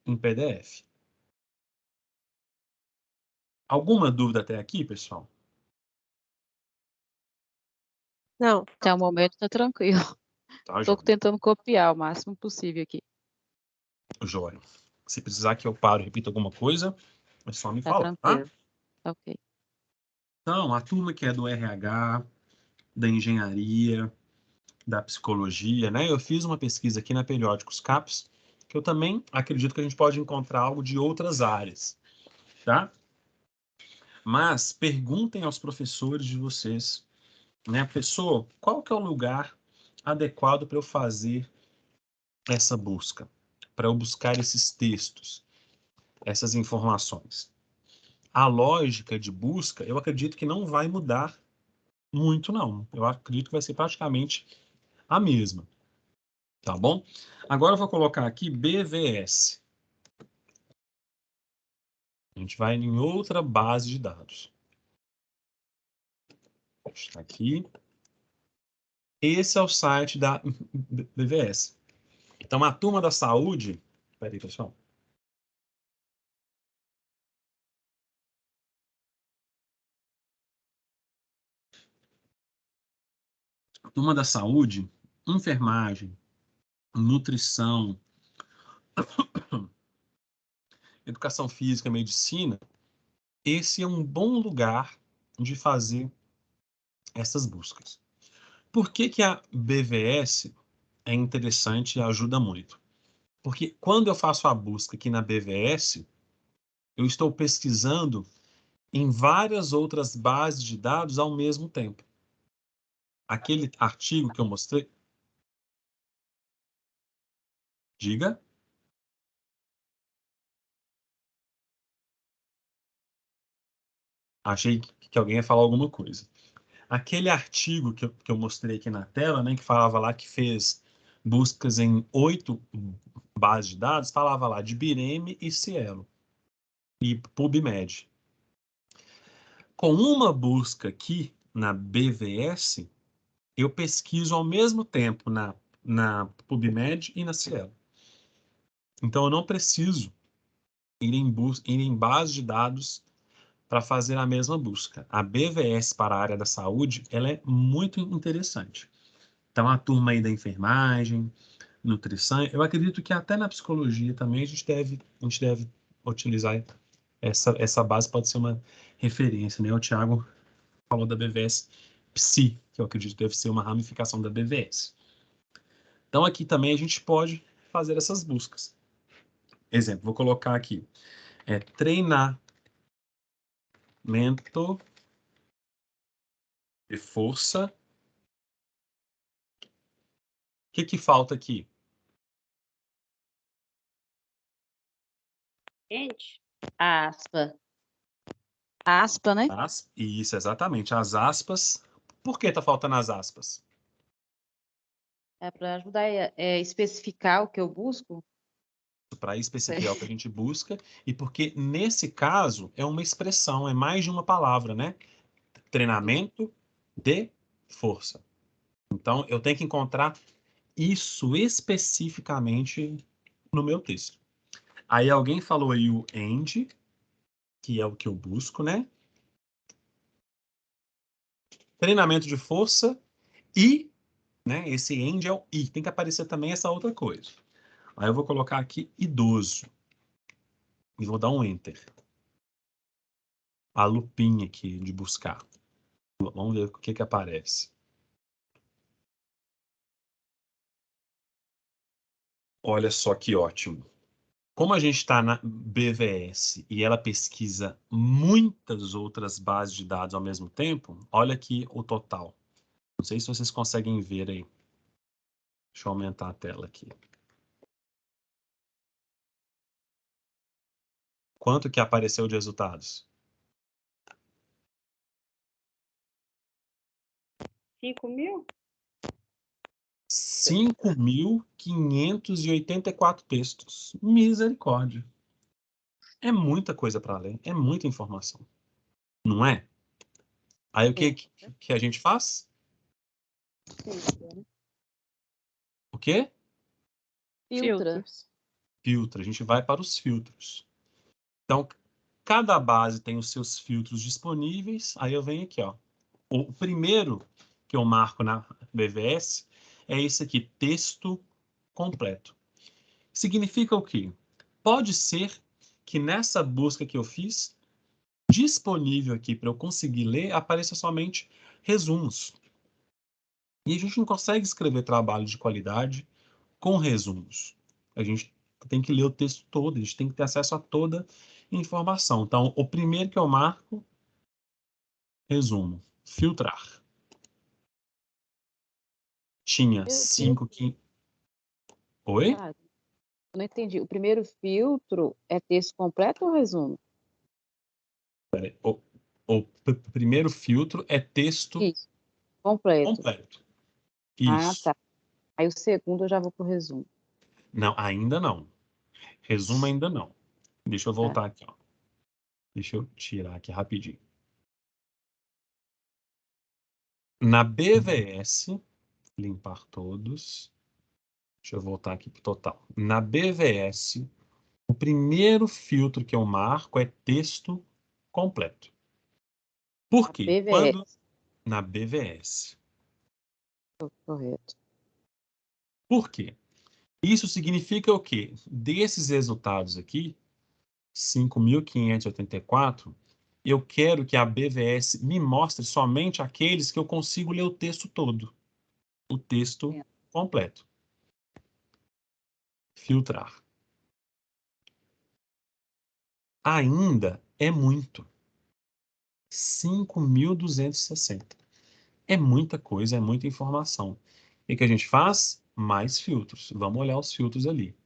em PDF. Alguma dúvida até aqui, pessoal?
Não.
Até o momento tá tranquilo.
Tá,
Estou
Joia.
tentando copiar o máximo possível aqui.
Joia. Se precisar que eu pare e repita alguma coisa, é só me
Tá
falar, tá?
tranquilo. Tá ok.
Então, a turma que é do RH, da engenharia, da psicologia, né? Eu fiz uma pesquisa aqui na Periódicos CAPES, que eu também acredito que a gente pode encontrar algo de outras áreas, tá? Mas perguntem aos professores de vocês, né? Pessoa, qual que é o lugar adequado para eu fazer essa busca? Para eu buscar esses textos, essas informações. A lógica de busca, eu acredito que não vai mudar muito, não. Eu acredito que vai ser praticamente a mesma. Tá bom? Agora eu vou colocar aqui BVS. A gente vai em outra base de dados. Está aqui. Esse é o site da BVS. Então, a turma da saúde... Espera aí, pessoal. A turma da saúde, enfermagem, nutrição, educação física, medicina, esse é um bom lugar de fazer essas buscas. Por que que a BVS é interessante e ajuda muito? Porque quando eu faço a busca aqui na BVS, eu estou pesquisando em várias outras bases de dados ao mesmo tempo. Aquele artigo que eu mostrei... Diga. Achei que alguém ia falar alguma coisa. Aquele artigo que eu mostrei aqui na tela, né, que falava lá que fez buscas em 8 bases de dados, falava lá de Bireme e Cielo e PubMed. Com uma busca aqui na BVS, eu pesquiso ao mesmo tempo na PubMed e na Cielo. Então, eu não preciso ir em base de dados para fazer a mesma busca. A BVS para a área da saúde, ela é muito interessante. Então, a turma aí da enfermagem, nutrição, eu acredito que até na psicologia também a gente deve utilizar essa base, pode ser uma referência, né? O Thiago falou da BVS Psi, que eu acredito que deve ser uma ramificação da BVS. Então, aqui também a gente pode fazer essas buscas. Exemplo, vou colocar aqui, treinamento de força. O que falta aqui?
Gente,
Aspa. Aspa, né?
Isso, exatamente. As aspas. Por que tá faltando as aspas?
É para ajudar a especificar o que eu busco.
Para especificar o que a gente busca, e porque nesse caso é uma expressão, é mais de uma palavra, né? Treinamento de força. Então, eu tenho que encontrar isso especificamente no meu texto. Aí alguém falou aí o AND, que é o que eu busco, né? Treinamento de força e, né? Esse AND é o I. Tem que aparecer também essa outra coisa. Aí eu vou colocar aqui idoso. E vou dar um Enter. A lupinha aqui de buscar. Vamos ver o que aparece. Olha só que ótimo. Como a gente está na BVS e ela pesquisa muitas outras bases de dados ao mesmo tempo, olha aqui o total. Não sei se vocês conseguem ver aí. Deixa eu aumentar a tela aqui. Quanto que apareceu de resultados?
5.000?
5.584 textos. Misericórdia. É muita coisa para ler, é muita informação. Não é? Aí o que a gente faz? O quê?
Filtra.
Filtra. A gente vai para os filtros. Então, cada base tem os seus filtros disponíveis. Aí eu venho aqui, ó. O primeiro que eu marco na BVS é esse aqui, texto completo. Significa o quê? Pode ser que nessa busca que eu fiz, disponível aqui para eu conseguir ler, apareça somente resumos. E a gente não consegue escrever trabalho de qualidade com resumos. A gente tem que ler o texto todo, a gente tem que ter acesso a toda a informação. Então, o primeiro que eu marco Resumo. Filtrar. Tinha 5 que... Oi?
Ah, eu não entendi. O primeiro filtro é texto completo ou resumo?
O primeiro filtro é texto
Isso, completo.
completo.
Ah,
Isso.
tá. Aí o segundo eu já vou pro resumo.
Não, ainda não. Resumo ainda não. Deixa eu voltar aqui, ó. Deixa eu tirar aqui rapidinho. Na BVS, limpar todos. Deixa eu voltar aqui pro total. Na BVS, o primeiro filtro que eu marco é texto completo. Por quê? Quando
BVS,
na BVS.
correto.
Por quê? Isso significa o quê? Desses resultados aqui, 5.584, eu quero que a BVS me mostre somente aqueles que eu consigo ler o texto todo. O texto completo. Filtrar. Ainda é muito. 5.260. É muita coisa, é muita informação. E o que a gente faz? Mais filtros. Vamos olhar os filtros ali.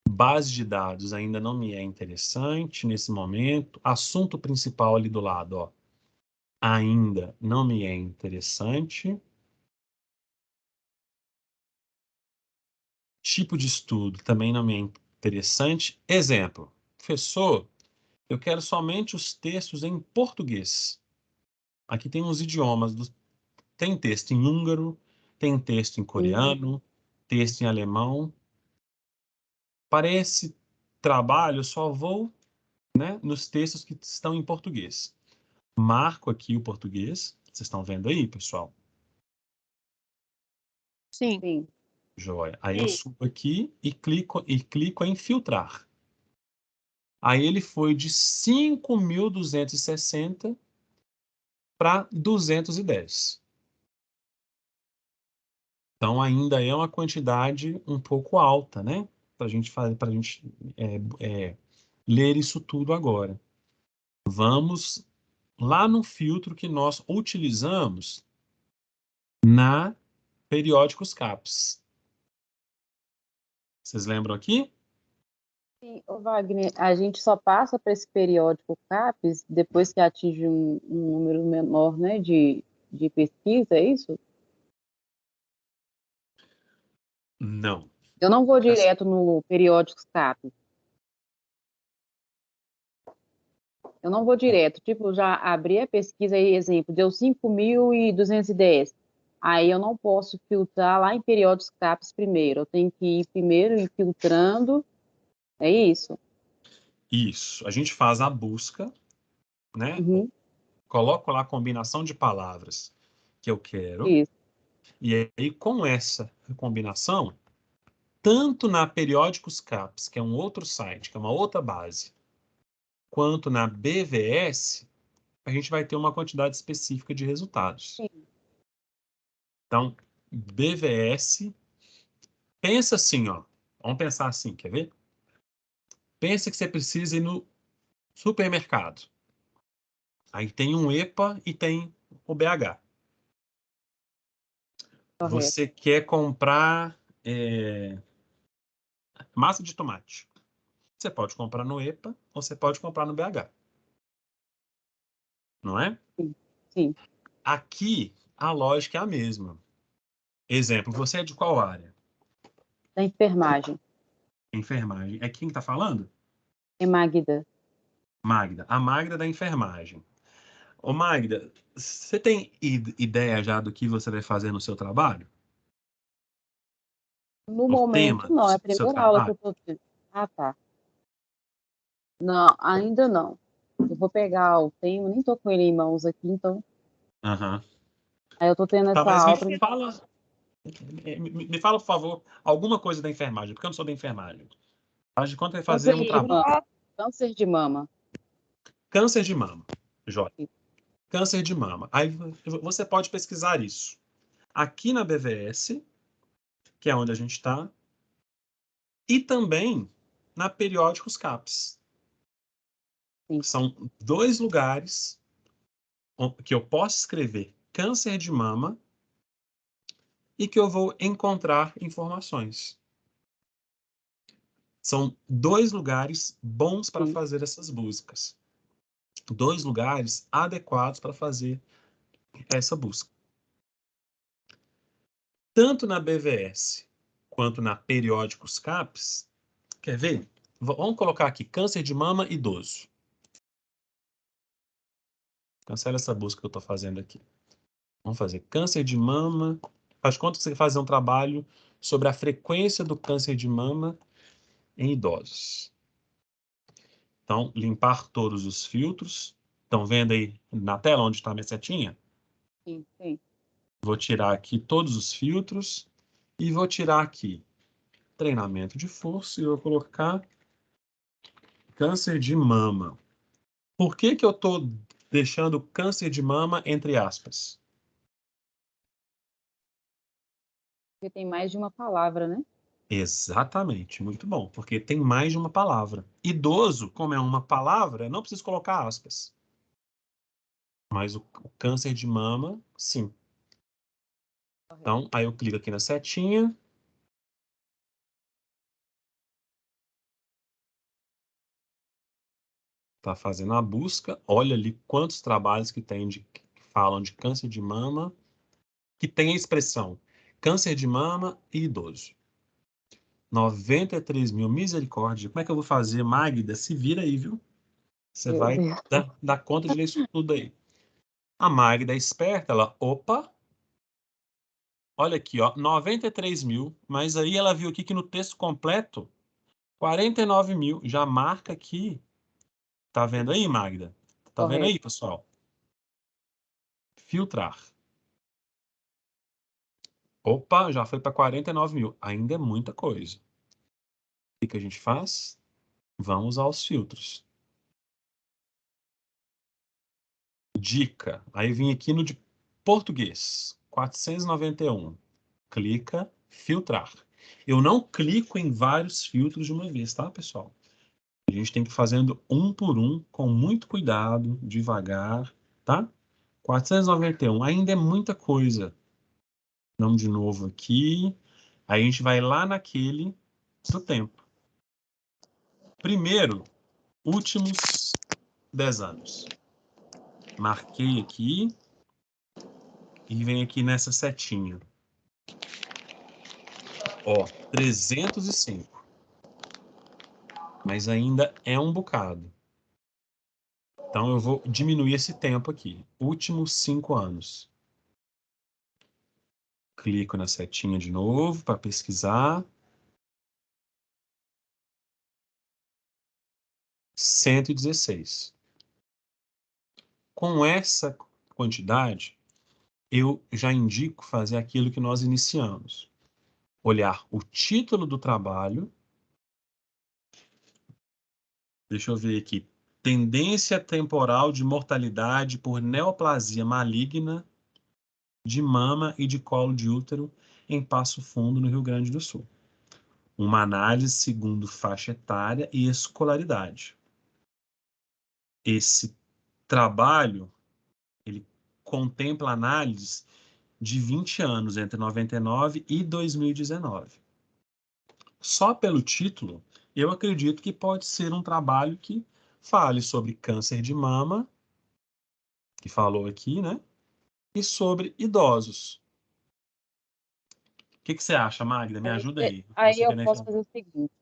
Base de dados ainda não me é interessante nesse momento. Assunto principal ali do lado, ó. Ainda não me é interessante. Tipo de estudo também não me é interessante. Exemplo, professor, eu quero somente os textos em português. Aqui tem uns idiomas. Tem texto em húngaro, tem texto em coreano, texto em alemão. Para esse trabalho, eu só vou, né, nos textos que estão em português. Marco aqui o português. Vocês estão vendo aí, pessoal?
Sim.
Sim.
Joia. Aí eu subo aqui e clico em filtrar. Aí ele foi de 5.260 para 210. Então ainda é uma quantidade um pouco alta, né? Para a gente ler isso tudo agora. Vamos lá no filtro que nós utilizamos na periódicos CAPES. Vocês lembram aqui?
Sim, ô Wagner, a gente só passa para esse periódico CAPES depois que atinge um número menor, né, de pesquisa, é isso?
Não.
Eu não vou direto no periódico CAPES. Eu não vou direto. Tipo, já abri a pesquisa aí, exemplo, deu 5.210. Aí eu não posso filtrar lá em periódicos CAPES primeiro. Eu tenho que ir primeiro e filtrando. É isso?
Isso. A gente faz a busca, né?
Uhum.
Coloco lá a combinação de palavras que eu quero.
Isso.
E aí, com essa combinação, tanto na Periódicos CAPES, que é um outro site, que é uma outra base, quanto na BVS, a gente vai ter uma quantidade específica de resultados.
Sim.
Então, BVS, pensa assim, ó. Vamos pensar assim, quer ver? Pensa que você precisa ir no supermercado. Aí tem um EPA e tem o BH.
Correto.
Você quer comprar massa de tomate. Você pode comprar no EPA ou você pode comprar no BH. Não é?
Sim. Sim.
Aqui, a lógica é a mesma. Exemplo, você é de qual área?
Da enfermagem.
Enfermagem. É quem está falando?
É Magda.
Magda. A Magda da enfermagem. Ô, Magda, você tem ideia já do que você vai fazer no seu trabalho?
No
O
momento,
tema
não. É a
do seu
primeira aula que eu
trabalho?
estou tendo. Ah, tá. Não, ainda não. Eu vou pegar o tema, nem estou com ele em mãos aqui, então.
Aham.
Aí eu estou tendo
Tá,
essa
mas
aula.
me fala, por favor, alguma coisa da enfermagem, porque eu não sou da enfermagem. Faz de conta que vai fazer
Câncer
um
de
trabalho.
mama. Câncer de mama.
Câncer de mama. Jóia. Câncer de mama. Aí você pode pesquisar isso. Aqui na BVS, que é onde a gente está, e também na Periódicos CAPES.
Sim.
São dois lugares que eu posso escrever câncer de mama e que eu vou encontrar informações. São 2 lugares bons para fazer essas buscas. 2 lugares adequados para fazer essa busca. Tanto na BVS quanto na Periódicos CAPES, quer ver? Vamos colocar aqui câncer de mama idoso. Cancela essa busca que eu estou fazendo aqui. Vamos fazer câncer de mama. Faz conta que você vai fazer um trabalho sobre a frequência do câncer de mama em idosos. Então, limpar todos os filtros. Estão vendo aí na tela onde está a minha setinha?
Sim, sim.
Vou tirar aqui todos os filtros e vou tirar aqui treinamento de força e vou colocar câncer de mama. Por que que eu estou deixando câncer de mama entre aspas?
Porque tem mais de uma palavra, né?
Exatamente, muito bom, porque tem mais de uma palavra. Idoso, como é uma palavra, não preciso colocar aspas. Mas o câncer de mama, sim. Então, aí eu clico aqui na setinha. Tá fazendo a busca. Olha ali quantos trabalhos que tem que falam de câncer de mama, que tem a expressão câncer de mama e idoso. 93 mil, misericórdia. Como é que eu vou fazer, Magda? Se vira aí, viu? Você
Meu
vai
Deus.
dar conta de ler isso tudo aí. A Magda é esperta, ela, opa, olha aqui, ó, 93 mil, mas aí ela viu aqui que no texto completo, 49 mil, já marca aqui. Tá vendo aí, Magda? Tá vendo aí,
Correto.
pessoal? Filtrar. Opa, já foi para 49 mil. Ainda é muita coisa. O que a gente faz? Vamos aos filtros. Dica. Aí vim aqui no de português. 491. Clica, filtrar. Eu não clico em vários filtros de uma vez, tá, pessoal? A gente tem que ir fazendo um por um, com muito cuidado, devagar, tá? 491. Ainda é muita coisa. Vamos de novo aqui. Aí a gente vai lá naquele do tempo. Primeiro, últimos 10 anos. Marquei aqui e vem aqui nessa setinha. Ó, 305. Mas ainda é um bocado. Então eu vou diminuir esse tempo aqui. Últimos 5 anos. Clico na setinha de novo para pesquisar. 116. Com essa quantidade, eu já indico fazer aquilo que nós iniciamos. Olhar o título do trabalho. Deixa eu ver aqui. Tendência temporal de mortalidade por neoplasia maligna de mama e de colo de útero em Passo Fundo, no Rio Grande do Sul. Uma análise segundo faixa etária e escolaridade. Esse trabalho, ele contempla análises de 20 anos, entre 99 e 2019. Só pelo título, eu acredito que pode ser um trabalho que fale sobre câncer de mama, que falou aqui, né? E sobre idosos. O que você acha, Magda? Me ajuda aí.
Aí
Você
eu
que é da
posso fazer o seguinte.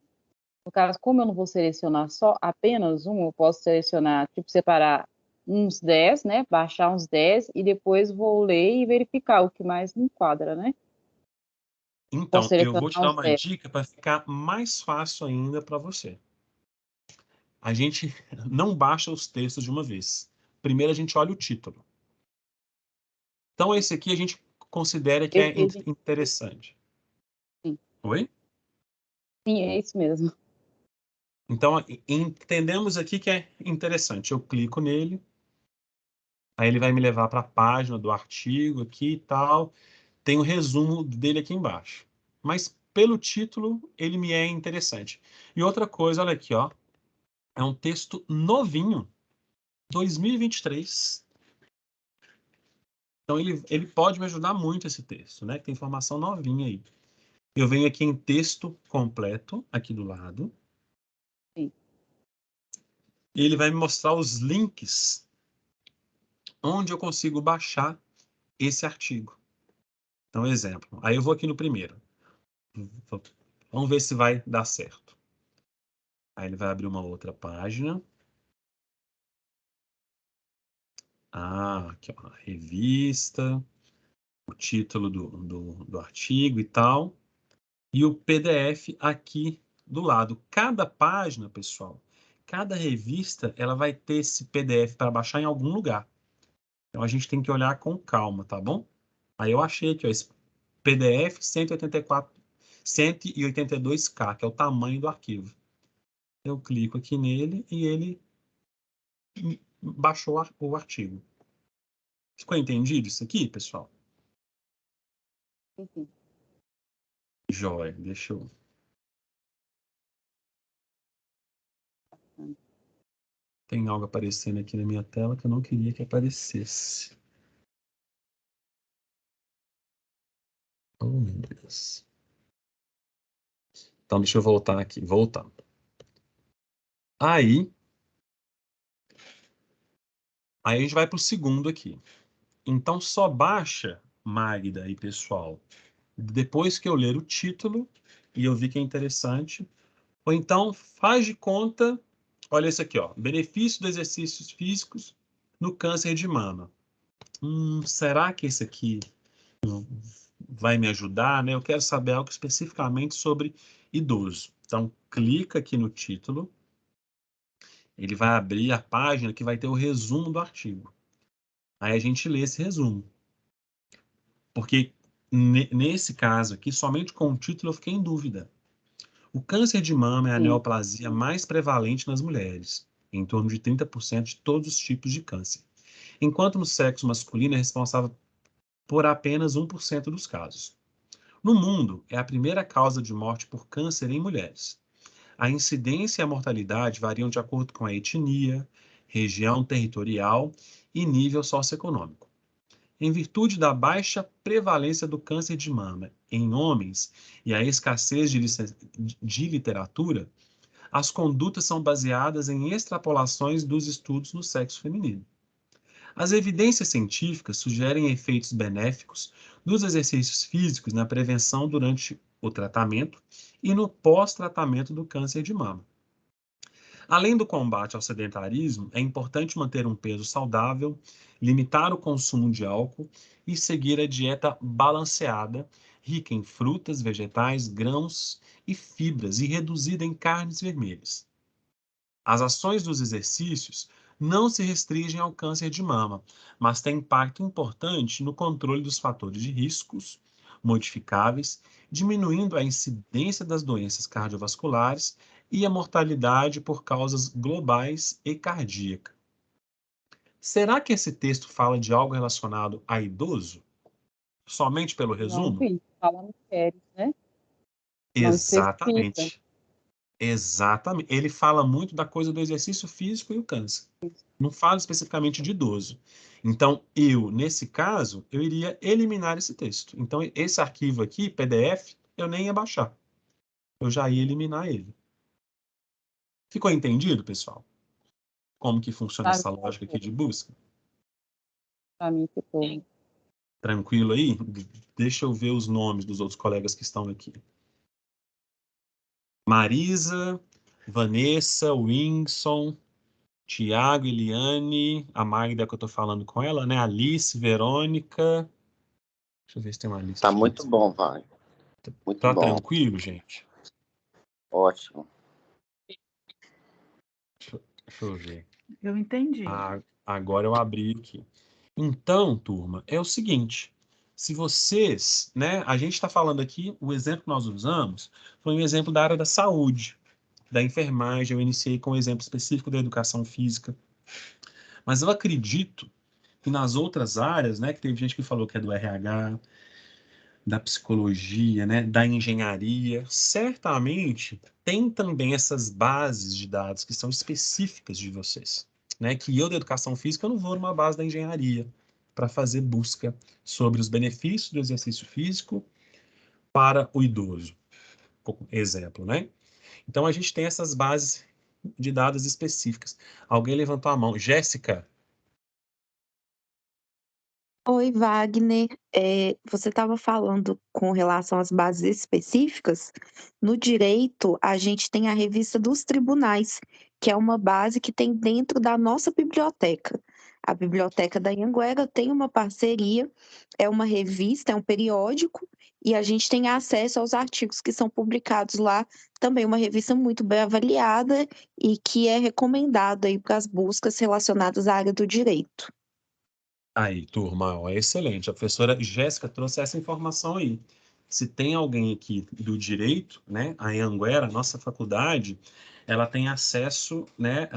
No caso, como eu não vou selecionar só apenas um, eu posso selecionar, tipo, separar uns 10, né? Baixar uns 10 e depois vou ler e verificar o que mais me enquadra, né? Posso
Então, eu
selecionar
vou te dar
uns
uma
10.
dica para ficar mais fácil ainda para você. A gente não baixa os textos de uma vez. Primeiro a gente olha o título. Então, esse aqui a gente considera que é
Esse,
interessante.
sim.
Oi?
Sim, é isso mesmo.
Então, entendemos aqui que é interessante. Eu clico nele, aí ele vai me levar para a página do artigo aqui e tal. Tem o resumo dele aqui embaixo. Mas pelo título, ele me é interessante. E outra coisa, olha aqui, ó. É um texto novinho, 2023. Então, ele pode me ajudar muito esse texto, né? Tem informação novinha aí. Eu venho aqui em texto completo, aqui do lado.
Sim.
E ele vai me mostrar os links onde eu consigo baixar esse artigo. Então, exemplo. Aí eu vou aqui no primeiro. Vamos ver se vai dar certo. Aí ele vai abrir uma outra página. Aqui, ó, a revista, o título do artigo e tal. E o PDF aqui do lado. Cada página, pessoal, cada revista, ela vai ter esse PDF para baixar em algum lugar. Então, a gente tem que olhar com calma, tá bom? Aí eu achei aqui, ó, esse PDF 182K, que é o tamanho do arquivo. Eu clico aqui nele e ele baixou o artigo. Ficou entendido isso aqui, pessoal?
Sim.
Joia, deixa eu... Tem algo aparecendo aqui na minha tela que eu não queria que aparecesse. Oh, meu Deus. Então, deixa eu voltar aqui. Voltando. Aí a gente vai para o segundo aqui. Então, só baixa, Magda e pessoal, depois que eu ler o título e eu vi que é interessante. Ou então, faz de conta... Olha isso aqui, ó. Benefício dos exercícios físicos no câncer de mama. Será que esse aqui vai me ajudar, né? Eu quero saber algo especificamente sobre idoso. Então, clica aqui no título. Ele vai abrir a página que vai ter o resumo do artigo. Aí a gente lê esse resumo. Porque nesse caso aqui, somente com o título eu fiquei em dúvida. O câncer de mama é a neoplasia mais prevalente nas mulheres, em torno de 30% de todos os tipos de câncer. Enquanto no sexo masculino é responsável por apenas 1% dos casos. No mundo, é a primeira causa de morte por câncer em mulheres. A incidência e a mortalidade variam de acordo com a etnia, região territorial e nível socioeconômico. Em virtude da baixa prevalência do câncer de mama em homens e a escassez de literatura, as condutas são baseadas em extrapolações dos estudos no sexo feminino. As evidências científicas sugerem efeitos benéficos dos exercícios físicos na prevenção durante o tratamento e no pós-tratamento do câncer de mama. Além do combate ao sedentarismo, é importante manter um peso saudável, limitar o consumo de álcool e seguir a dieta balanceada, rica em frutas, vegetais, grãos e fibras e reduzida em carnes vermelhas. As ações dos exercícios não se restringem ao câncer de mama, mas têm impacto importante no controle dos fatores de riscos modificáveis, diminuindo a incidência das doenças cardiovasculares e a mortalidade por causas globais e cardíaca. Será que esse texto fala de algo relacionado a idoso? Somente pelo resumo?
Não vi, fala mulheres, né?
Exatamente. Exatamente. Ele fala muito da coisa do exercício físico e o câncer. Não fala especificamente de idoso. Então, nesse caso, eu iria eliminar esse texto. Então, esse arquivo aqui, PDF, eu nem ia baixar. Eu já ia eliminar ele. Ficou entendido, pessoal? Como que funciona essa lógica aqui de busca?
Para mim ficou.
Tranquilo aí? Deixa eu ver os nomes dos outros colegas que estão aqui. Marisa, Vanessa, Winson, Tiago, Eliane, a Magda que eu tô falando com ela, né? Alice, Verônica. Deixa eu ver se tem uma lista.
Tá muito bom, vai. Muito
tá
bom.
Tranquilo, gente?
Ótimo.
Deixa eu ver.
Eu entendi.
Agora eu abri aqui. Então, turma, é o seguinte. Se vocês, né? A gente está falando aqui, o exemplo que nós usamos foi um exemplo da área da saúde, da enfermagem. Eu iniciei com um exemplo específico da educação física. Mas eu acredito que nas outras áreas, né? Que teve gente que falou que é do RH, da psicologia, né, da engenharia, certamente tem também essas bases de dados que são específicas de vocês, né, que eu da educação física eu não vou numa base da engenharia, para fazer busca sobre os benefícios do exercício físico para o idoso. Exemplo, né? Então, a gente tem essas bases de dados específicas. Alguém levantou a mão. Jéssica?
Oi, Wagner. Você estava falando com relação às bases específicas. No direito, a gente tem a revista dos tribunais, que é uma base que tem dentro da nossa biblioteca. A Biblioteca da Anhanguera tem uma parceria, é uma revista, é um periódico, e a gente tem acesso aos artigos que são publicados lá. Também uma revista muito bem avaliada e que é recomendada aí para as buscas relacionadas à área do direito.
Aí, turma, ó, excelente. A professora Jéssica trouxe essa informação aí. Se tem alguém aqui do direito, né, a Anhanguera, a nossa faculdade, ela tem acesso, né,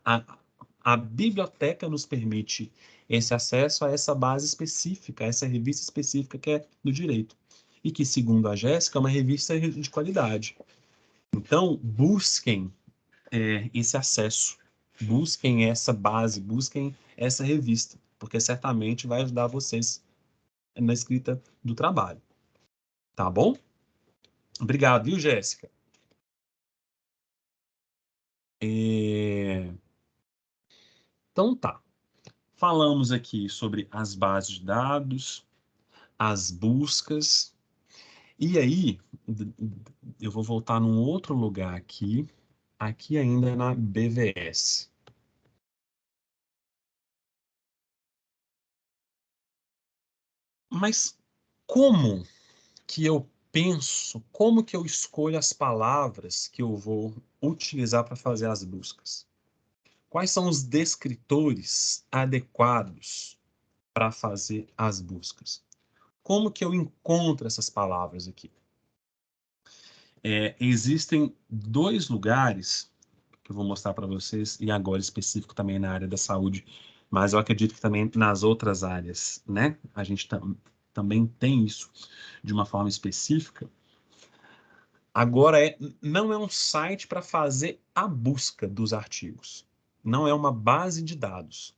a biblioteca nos permite esse acesso a essa base específica, a essa revista específica que é do direito. E que, segundo a Jéssica, é uma revista de qualidade. Então, busquem esse acesso, busquem essa base, busquem essa revista, porque certamente vai ajudar vocês na escrita do trabalho. Tá bom? Obrigado, viu, Jéssica? Então tá. Falamos aqui sobre as bases de dados, as buscas, e aí eu vou voltar num outro lugar aqui ainda na BVS. Mas como que eu penso, como que eu escolho as palavras que eu vou utilizar para fazer as buscas? Quais são os descritores adequados para fazer as buscas? Como que eu encontro essas palavras aqui? Existem dois lugares que eu vou mostrar para vocês, e agora específico também na área da saúde, mas eu acredito que também nas outras áreas, né? A gente também tem isso de uma forma específica. Agora, não é um site para fazer a busca dos artigos. Não é uma base de dados.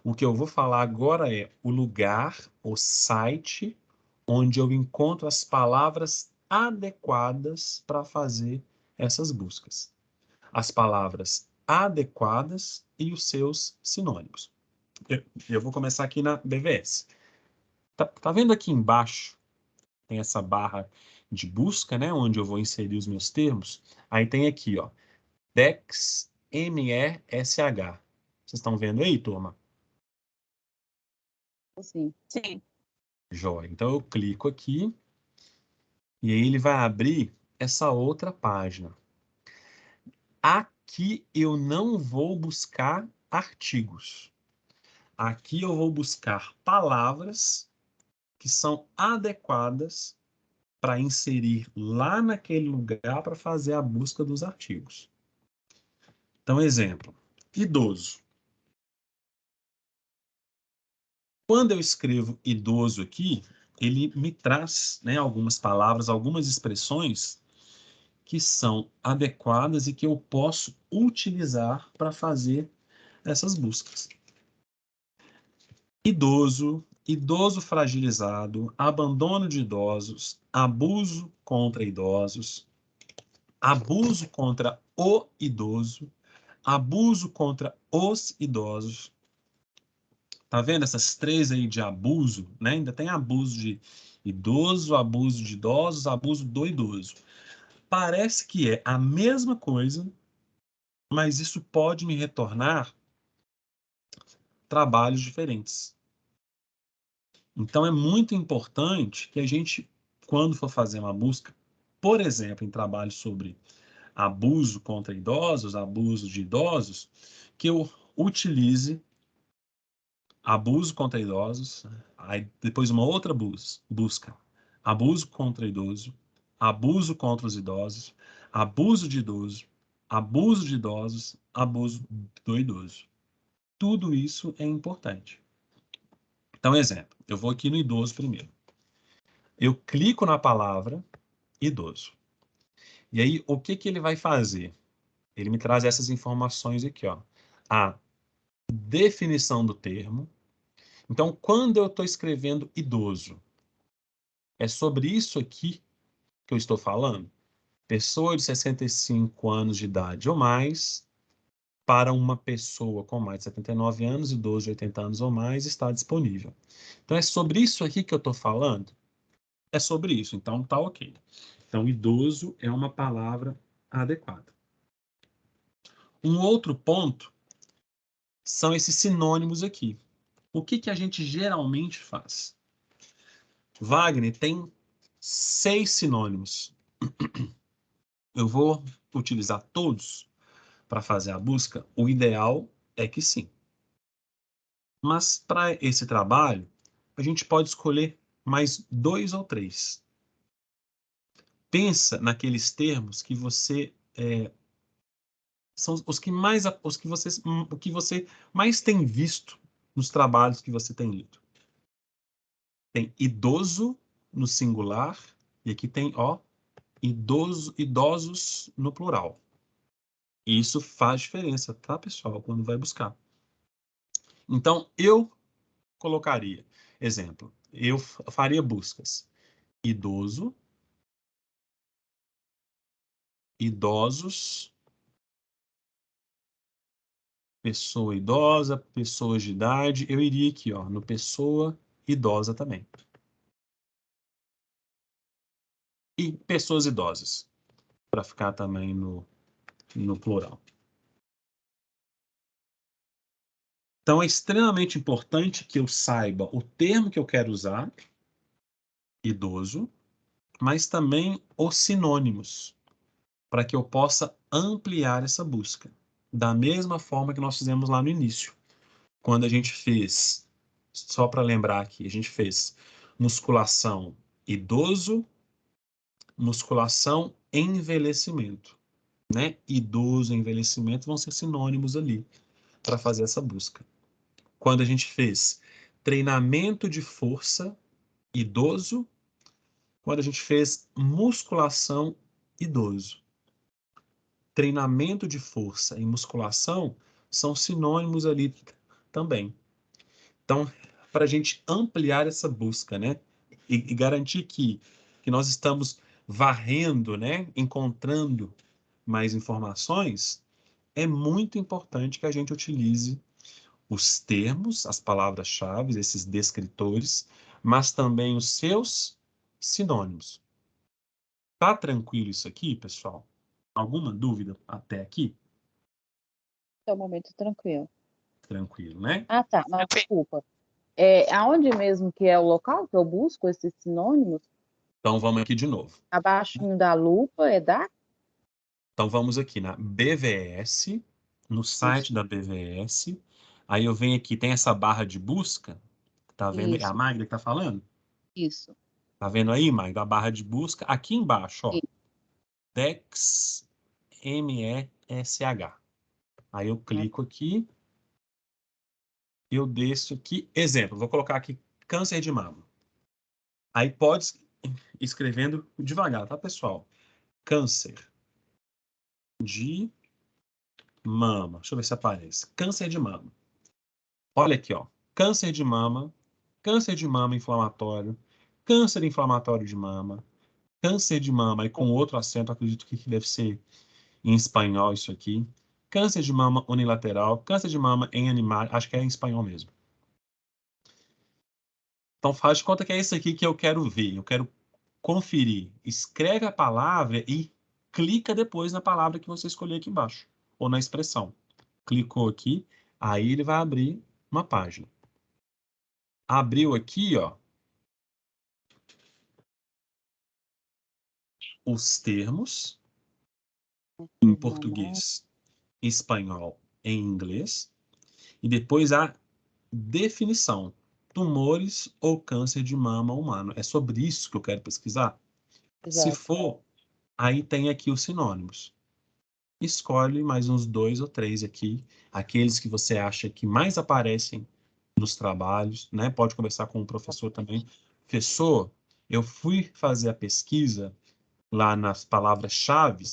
O que eu vou falar agora é o lugar, o site, onde eu encontro as palavras adequadas para fazer essas buscas. As palavras adequadas e os seus sinônimos. Eu vou começar aqui na BVS. Tá vendo aqui embaixo? Tem essa barra de busca, né, onde eu vou inserir os meus termos. Aí tem aqui, ó, DEX MESH. Vocês estão vendo aí, turma?
Sim.
Sim.
Jóia. Então eu clico aqui e aí ele vai abrir essa outra página. Aqui eu não vou buscar artigos. Aqui eu vou buscar palavras que são adequadas para inserir lá naquele lugar para fazer a busca dos artigos. Então, exemplo, idoso. Quando eu escrevo idoso aqui, ele me traz, né, algumas palavras, algumas expressões que são adequadas e que eu posso utilizar para fazer essas buscas. Idoso, idoso fragilizado, abandono de idosos, abuso contra idosos, abuso contra o idoso, abuso contra os idosos. Tá vendo essas três aí de abuso, né? Ainda tem abuso de idoso, abuso de idosos, abuso do idoso. Parece que é a mesma coisa, mas isso pode me retornar trabalhos diferentes. Então é muito importante que a gente, quando for fazer uma busca, por exemplo, em trabalhos sobre abuso contra idosos, abuso de idosos, que eu utilize abuso contra idosos, aí depois uma outra busca, abuso contra idoso, abuso contra os idosos, abuso de idoso, abuso de idosos, abuso do idoso. Tudo isso é importante. Então, exemplo, eu vou aqui no idoso primeiro. Eu clico na palavra idoso. E aí, o que ele vai fazer? Ele me traz essas informações aqui, ó. A definição do termo Então, quando eu estou escrevendo idoso, é sobre isso aqui que eu estou falando? Pessoa de 65 anos de idade ou mais, para uma pessoa com mais de 79 anos, idoso de 80 anos ou mais, está disponível. Então, é sobre isso aqui que eu estou falando? É sobre isso, então tá ok. Então, idoso é uma palavra adequada. Um outro ponto são esses sinônimos aqui. O que a gente geralmente faz? Wagner tem 6 sinônimos. Eu vou utilizar todos para fazer a busca? O ideal é que sim. Mas para esse trabalho, a gente pode escolher mais 2 ou 3. Pensa naqueles termos que você são os que você mais tem visto nos trabalhos que você tem lido. Tem idoso no singular e aqui tem idosos no plural. E isso faz diferença, tá, pessoal, quando vai buscar. Então, eu colocaria, exemplo, eu faria buscas. Idoso, idosos, pessoa idosa, pessoas de idade. Eu iria aqui, no pessoa idosa também. E pessoas idosas, para ficar também no plural. Então, é extremamente importante que eu saiba o termo que eu quero usar, idoso, mas também os sinônimos, para que eu possa ampliar essa busca. Da mesma forma que nós fizemos lá no início. Quando a gente fez, só para lembrar aqui, a gente fez musculação idoso, musculação envelhecimento. Né? Idoso e envelhecimento vão ser sinônimos ali para fazer essa busca. Quando a gente fez treinamento de força idoso, quando a gente fez musculação idoso. Treinamento de força e musculação são sinônimos ali também. Então, para a gente ampliar essa busca, né? E garantir que nós estamos varrendo, né? Encontrando mais informações, é muito importante que a gente utilize os termos, as palavras-chave, esses descritores, mas também os seus sinônimos. Tá tranquilo isso aqui, pessoal? Alguma dúvida até aqui?
É um momento tranquilo.
Tranquilo, né?
Ah, tá. Não, desculpa. Aonde mesmo que é o local que eu busco esses sinônimos?
Então, vamos aqui de novo.
Abaixo da lupa é da?
Então, vamos aqui na BVS, no site da BVS. Aí eu venho aqui, tem essa barra de busca. Tá vendo? É a Magda que tá falando?
Isso.
Tá vendo aí, Magda? A barra de busca. Aqui embaixo, ó. Dex MESH. Aí eu clico aqui. Eu desço aqui. Exemplo, vou colocar aqui câncer de mama. Aí pode escrevendo devagar, tá, pessoal? Câncer de mama. Deixa eu ver se aparece. Câncer de mama. Olha aqui, ó. Câncer de mama inflamatório, câncer inflamatório de mama, câncer de mama, e com outro acento, acredito que deve ser em espanhol isso aqui. Câncer de mama unilateral, câncer de mama em animais, acho que é em espanhol mesmo. Então faz de conta que é isso aqui que eu quero ver, eu quero conferir. Escreve a palavra e clica depois na palavra que você escolher aqui embaixo, ou na expressão. Clicou aqui, aí ele vai abrir uma página. Abriu aqui, ó, os termos em português, espanhol e inglês, e depois a definição, tumores ou câncer de mama humano. É sobre isso que eu quero pesquisar?
Exato.
Se for, aí tem aqui os sinônimos. Escolhe mais uns 2 ou 3 aqui, aqueles que você acha que mais aparecem nos trabalhos, né? Pode conversar com o professor também. Professor, eu fui fazer a pesquisa lá nas palavras-chave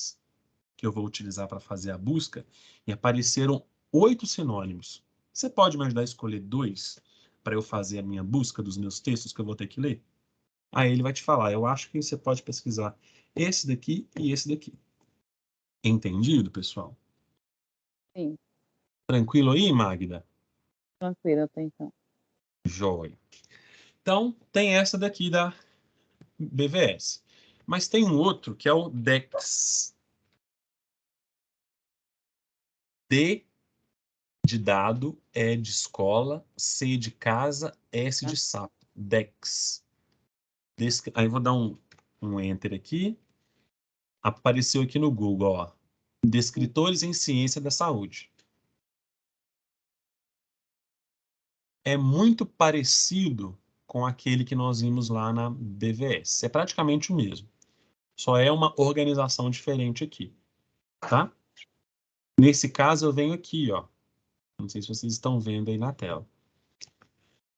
que eu vou utilizar para fazer a busca, e apareceram 8 sinônimos. Você pode me ajudar a escolher 2? para eu fazer a minha busca dos meus textos que eu vou ter que ler? Aí ele vai te falar, eu acho que você pode pesquisar esse daqui e esse daqui. Entendido, pessoal?
Sim,
Tranquilo aí, Magda?
tranquilo até então.
Joia. Então, tem essa daqui da BVS. Mas tem um outro que é o DEX. D de dado, E de escola, C de casa, S de sapo. DEX. Aí eu vou dar um enter aqui. Apareceu aqui no Google, ó. Descritores em ciência da saúde. É muito parecido com aquele que nós vimos lá na BVS. É praticamente o mesmo. Só é uma organização diferente aqui, tá? Nesse caso, eu venho aqui, ó. Não sei se vocês estão vendo aí na tela.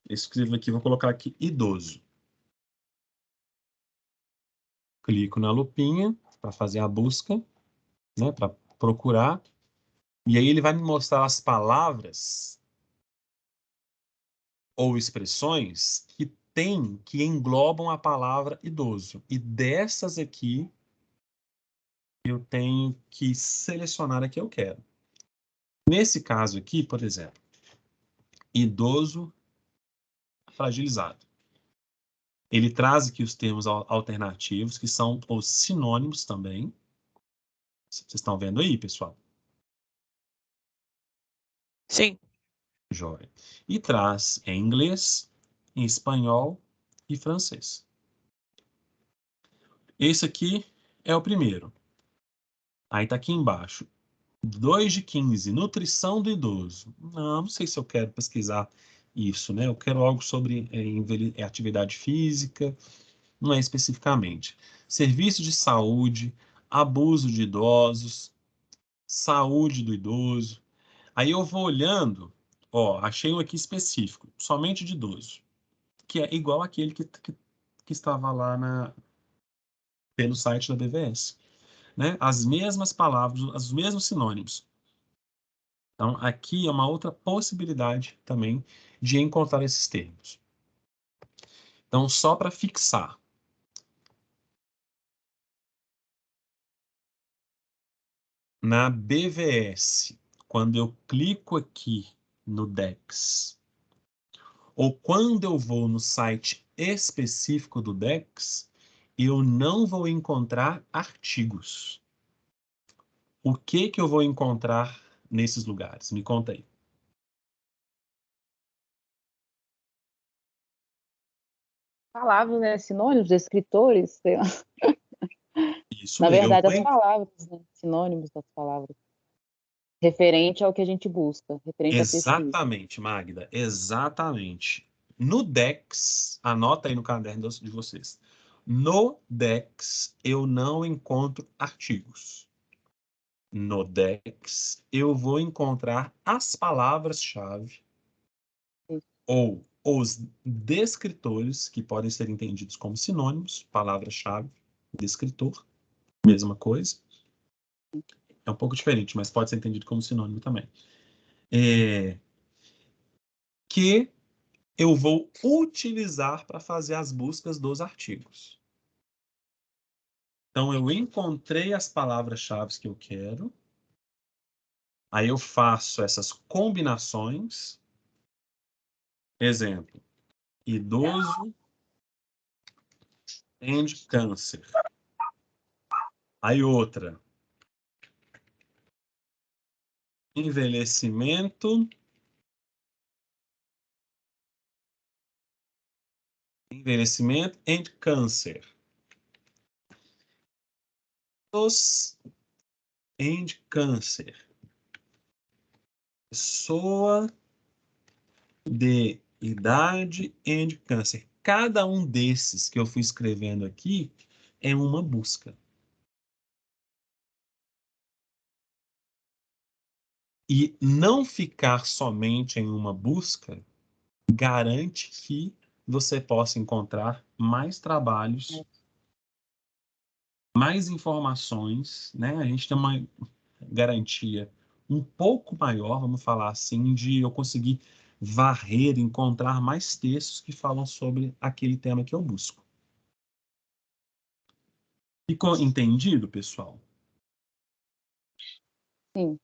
Escrevo aqui, vou colocar aqui idoso. Clico na lupinha para fazer a busca, né? Para procurar. E aí ele vai me mostrar as palavras ou expressões que englobam a palavra idoso. E dessas aqui, eu tenho que selecionar a que eu quero. Nesse caso aqui, por exemplo, idoso fragilizado. Ele traz aqui os termos alternativos, que são os sinônimos também. Vocês estão vendo aí, pessoal?
Sim.
Joia. E traz em inglês, em espanhol e francês. Esse aqui é o primeiro. Aí tá aqui embaixo. 2 de 15, nutrição do idoso. Não sei se eu quero pesquisar isso, né? Eu quero algo sobre atividade física, não é especificamente. Serviço de saúde, abuso de idosos, saúde do idoso. Aí eu vou olhando, ó, achei um aqui específico, somente de idoso, que é igual aquele que estava lá pelo site da BVS, né? As mesmas palavras, os mesmos sinônimos. Então, aqui é uma outra possibilidade também de encontrar esses termos. Então, só para fixar. Na BVS, quando eu clico aqui no DEX, ou quando eu vou no site específico do DEX, eu não vou encontrar artigos. O que eu vou encontrar nesses lugares? Me conta aí.
Palavras, né? Sinônimos, descritores, sei lá.
Isso
Na
mesmo.
verdade, as palavras, né? Sinônimos das palavras. Referente ao que a gente busca, referente à pesquisa.
Exatamente, Magda, exatamente. No DEX, anota aí no caderno de vocês. No DEX, eu não encontro artigos. No DEX, eu vou encontrar as palavras-chave ou os descritores, que podem ser entendidos como sinônimos, palavra-chave, descritor, mesma coisa. É um pouco diferente, mas pode ser entendido como sinônimo também. Que eu vou utilizar para fazer as buscas dos artigos. Então, eu encontrei as palavras-chave que eu quero. Aí eu faço essas combinações. Exemplo, idoso and câncer. Aí outra, envelhecimento and câncer. And câncer. Pessoa de idade and câncer. Cada um desses que eu fui escrevendo aqui é uma busca. E não ficar somente em uma busca garante que você possa encontrar mais trabalhos, mais informações, né? A gente tem uma garantia um pouco maior, vamos falar assim, de eu conseguir varrer, encontrar mais textos que falam sobre aquele tema que eu busco. Ficou entendido, pessoal?
Sim.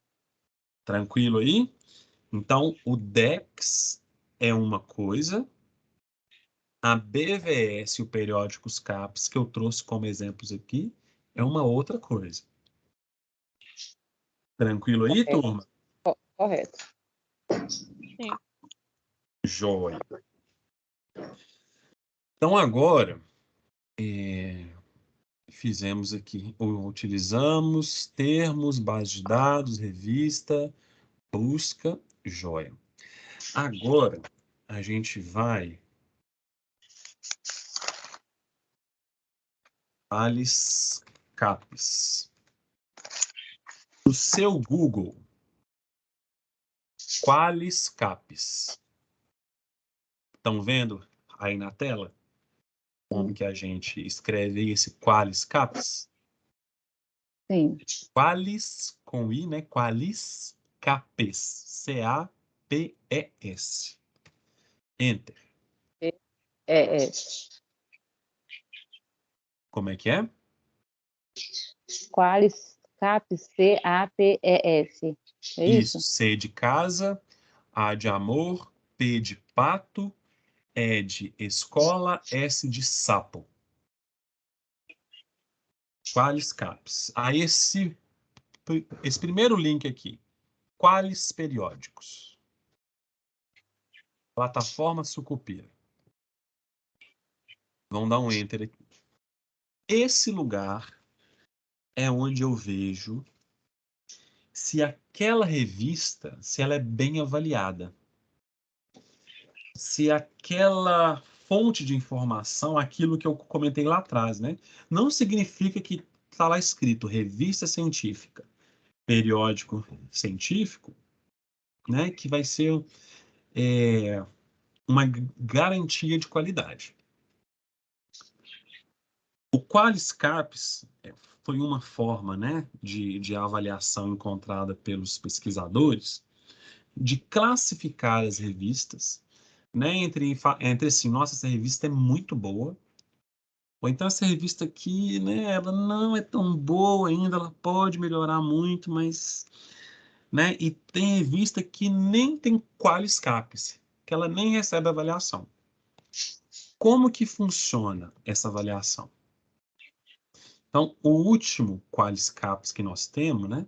Tranquilo aí? Então, o DEX é uma coisa, a BVS e o periódicos CAPES, que eu trouxe como exemplos aqui, é uma outra coisa. Tranquilo aí, turma?
Correto.
Sim.
Joia. Então, agora, fizemos aqui, utilizamos termos, base de dados, revista, busca, joia. Agora, a gente vai... Qualis CAPES. No seu Google, Qualis CAPES. Estão vendo aí na tela? Como que a gente escreve esse Qualis CAPES?
Sim.
Qualis com I, né? Qualis CAPES. C-A-P-E-S. Enter. Como é que é?
Qualis CAPES, C-A-P-E-S. É isso?
C de casa, A de amor, P de pato, E de escola, S de sapo. Qualis CAPES. Aí esse primeiro link aqui. Qualis periódicos. Plataforma Sucupira. Vamos dar um enter aqui. Esse lugar é onde eu vejo se aquela revista, se ela é bem avaliada. Se aquela fonte de informação, aquilo que eu comentei lá atrás, né? Não significa que está lá escrito revista científica, periódico científico, né? Que vai ser uma garantia de qualidade. O Qualis CAPES foi uma forma, né, de avaliação encontrada pelos pesquisadores de classificar as revistas, né, entre assim, nossa, essa revista é muito boa, ou então essa revista aqui, né, ela não é tão boa ainda, ela pode melhorar muito, mas, né, e tem revista que nem tem Qualis CAPES, que ela nem recebe avaliação. Como que funciona essa avaliação? Então, o último Qualis CAPES que nós temos, né,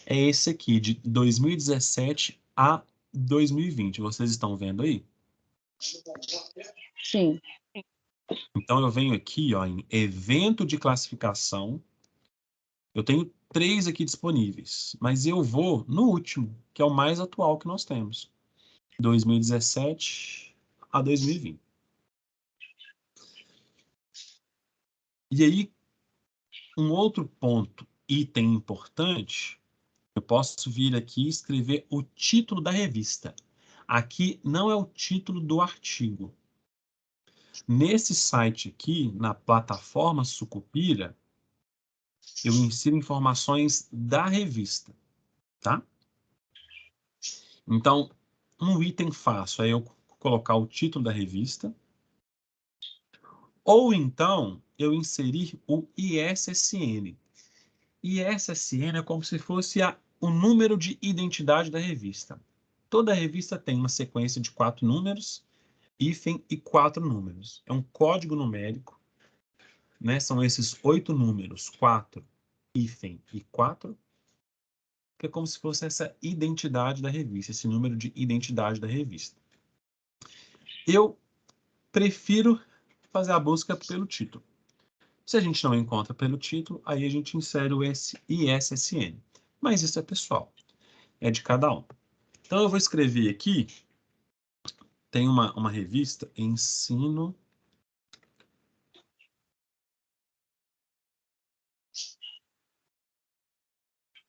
é esse aqui, de 2017 a 2020. Vocês estão vendo aí?
Sim.
Então, eu venho aqui, ó, em evento de classificação. Eu tenho 3 aqui disponíveis, mas eu vou no último, que é o mais atual que nós temos. 2017 a 2020. E aí, um outro ponto, item importante, eu posso vir aqui e escrever o título da revista. Aqui não é o título do artigo. Nesse site aqui, na plataforma Sucupira, eu insiro informações da revista, tá? Então, um item fácil é eu colocar o título da revista, ou então eu inserir o ISSN. ISSN é como se fosse o número de identidade da revista. Toda revista tem uma sequência de 4 números, hífen e 4 números. É um código numérico, né? São esses 8 números, 4, hífen e 4, que é como se fosse essa identidade da revista, esse número de identidade da revista. Eu prefiro fazer a busca pelo título. Se a gente não encontra pelo título, aí a gente insere o ISSN. Mas isso é pessoal, é de cada um. Então eu vou escrever aqui, tem uma revista, Ensino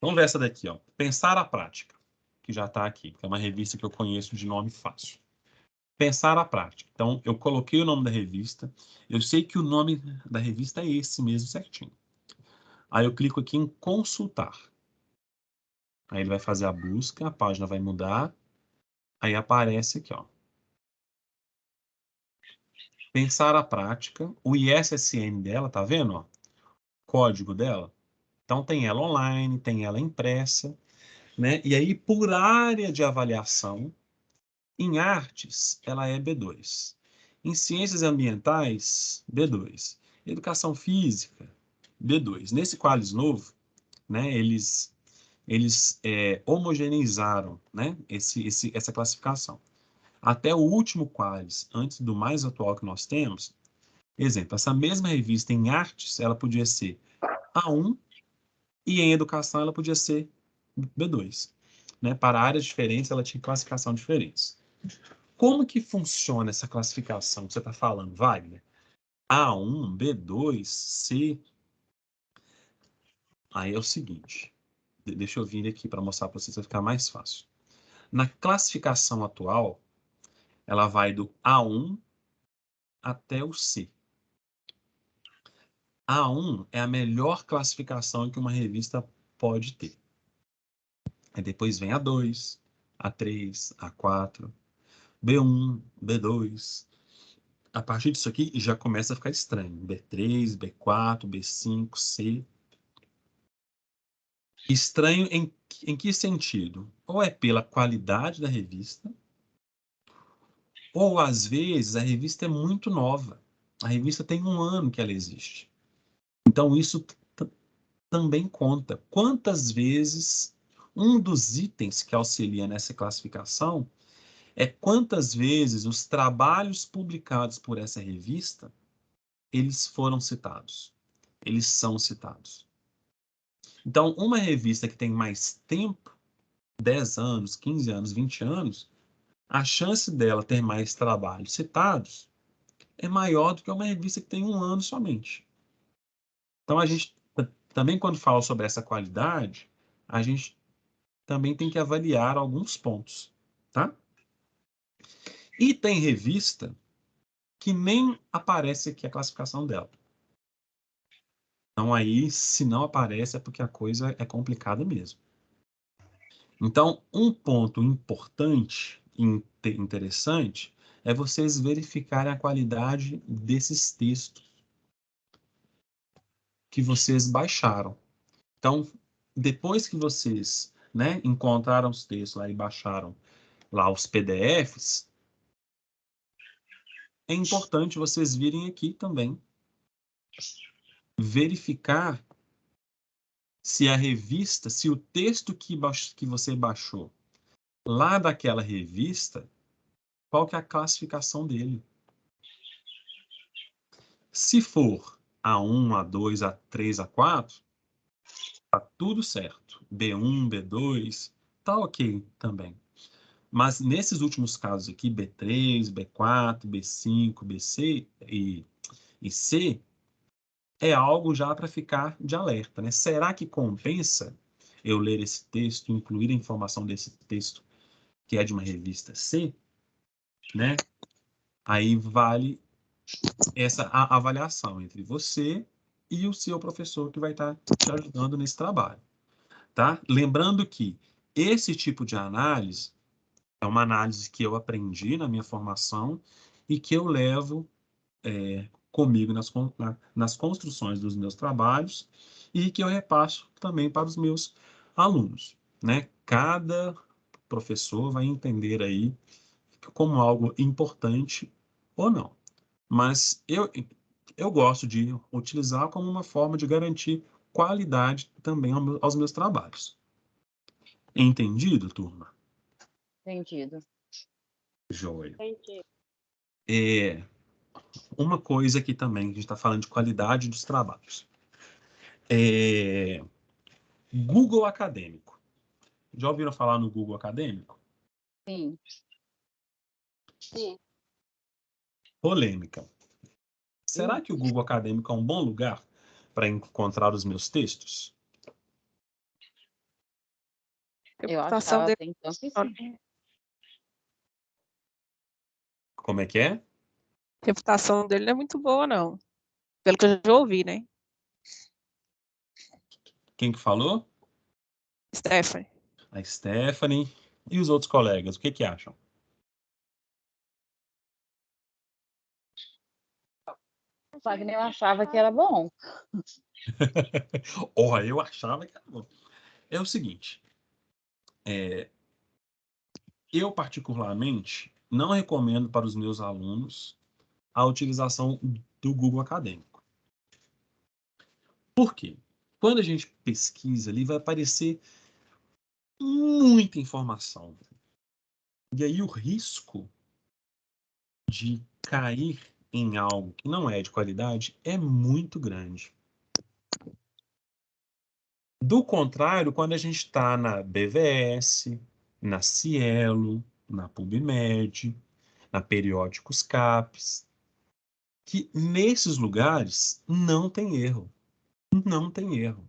Vamos ver essa daqui, ó. Pensar a Prática, que já está aqui, que é uma revista que eu conheço de nome fácil. Pensar a Prática. Então, eu coloquei o nome da revista, eu sei que o nome da revista é esse mesmo certinho. Aí eu clico aqui em Consultar. Aí ele vai fazer a busca, a página vai mudar. Aí aparece aqui, ó. Pensar a prática, o ISSN dela, tá vendo, ó? Código dela. Então tem ela online, tem ela impressa, né? E aí por área de avaliação, em artes, ela é B2. Em ciências ambientais, B2. Educação física, B2. Nesse Qualis novo, né, eles homogeneizaram, né, essa classificação. Até o último Qualis, antes do mais atual que nós temos, exemplo, essa mesma revista em artes, ela podia ser A1 e em educação ela podia ser B2. Né? Para áreas diferentes, ela tinha classificação diferentes. Como que funciona essa classificação que você está falando, Wagner? A1, B2, C. Aí é o seguinte, deixa eu vir aqui para mostrar para vocês, vai ficar mais fácil. Na classificação atual, ela vai do A1 até o C. A1 é a melhor classificação que uma revista pode ter. Aí depois vem A2, A3, A4, B1, B2. A partir disso aqui já começa a ficar estranho. B3, B4, B5, C. Estranho em que sentido? Ou é pela qualidade da revista, ou às vezes a revista é muito nova. A revista tem 1 ano que ela existe. Então isso também conta. Quantas vezes um dos itens que auxilia nessa classificação é quantas vezes os trabalhos publicados por essa revista, eles foram citados. Eles são citados. Então, uma revista que tem mais tempo, 10 anos, 15 anos, 20 anos, a chance dela ter mais trabalhos citados é maior do que uma revista que tem 1 ano somente. Então, a gente também, quando fala sobre essa qualidade, a gente também tem que avaliar alguns pontos, tá? E tem revista que nem aparece aqui a classificação dela. Então, aí, se não aparece, é porque a coisa é complicada mesmo. Então, um ponto importante e interessante é vocês verificarem a qualidade desses textos que vocês baixaram. Então, depois que vocês, né, encontraram os textos lá e baixaram lá os PDFs, é importante vocês virem aqui também verificar se a revista, se o texto que você baixou lá daquela revista, qual que é a classificação dele. Se for A1, A2, A3, A4, tá tudo certo. B1, B2, tá ok também. Mas nesses últimos casos aqui, B3, B4, B5, BC e C, é algo já para ficar de alerta, né? Será que compensa eu ler esse texto, incluir a informação desse texto que é de uma revista C, né? Aí vale essa avaliação entre você e o seu professor que vai estar te ajudando nesse trabalho, tá? Lembrando que esse tipo de análise é uma análise que eu aprendi na minha formação e que eu levo comigo nas construções dos meus trabalhos e que eu repasso também para os meus alunos, né? Cada professor vai entender aí como algo importante ou não. Mas eu gosto de utilizar como uma forma de garantir qualidade também aos meus trabalhos. Entendido, turma?
Entendido.
Joia.
Entendi.
Uma coisa aqui também, a gente está falando de qualidade dos trabalhos. Google Acadêmico. Já ouviram falar no Google Acadêmico?
Sim.
Sim.
Polêmica. Será que o Google Acadêmico é um bom lugar para encontrar os meus textos?
Eu acho que ela tem tanto que sim.
Como é que é?
A reputação dele não é muito boa, não. Pelo que eu já ouvi, né?
Quem que falou?
Stephanie.
A Stephanie. E os outros colegas, o que acham?
Wagner achava que era bom.
Eu achava que era bom. É o seguinte, eu particularmente não recomendo para os meus alunos a utilização do Google Acadêmico. Por quê? Quando a gente pesquisa ali, vai aparecer muita informação. E aí o risco de cair em algo que não é de qualidade é muito grande. Do contrário, quando a gente está na BVS, na Cielo, na PubMed, na Periódicos CAPES, que nesses lugares não tem erro. Não tem erro.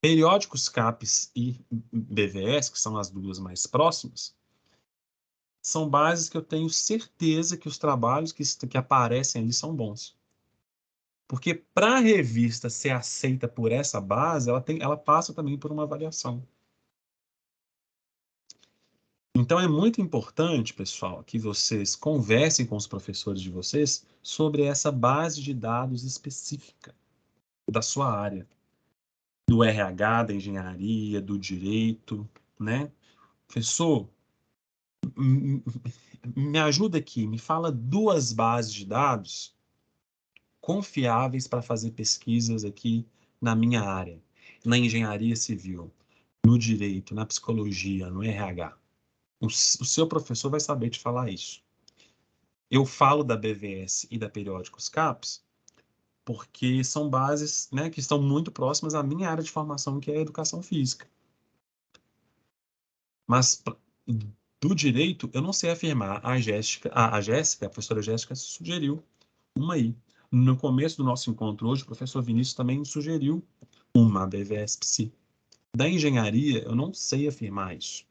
Periódicos CAPES e BVS, que são as duas mais próximas, são bases que eu tenho certeza que os trabalhos que aparecem ali são bons. Porque para a revista ser aceita por essa base, ela passa também por uma avaliação. Então é muito importante, pessoal, que vocês conversem com os professores de vocês sobre essa base de dados específica da sua área, do RH, da engenharia, do direito, né? Professor, me ajuda aqui, me fala 2 bases de dados confiáveis para fazer pesquisas aqui na minha área, na engenharia civil, no direito, na psicologia, no RH. O seu professor vai saber te falar isso. Eu falo da BVS e da Periódicos CAPES porque são bases, né, que estão muito próximas à minha área de formação, que é a educação física. Mas do direito, eu não sei afirmar. A Jéssica, a professora Jéssica, sugeriu uma aí. No começo do nosso encontro hoje, o professor Vinícius também sugeriu uma BVS Psi. Da engenharia, eu não sei afirmar isso.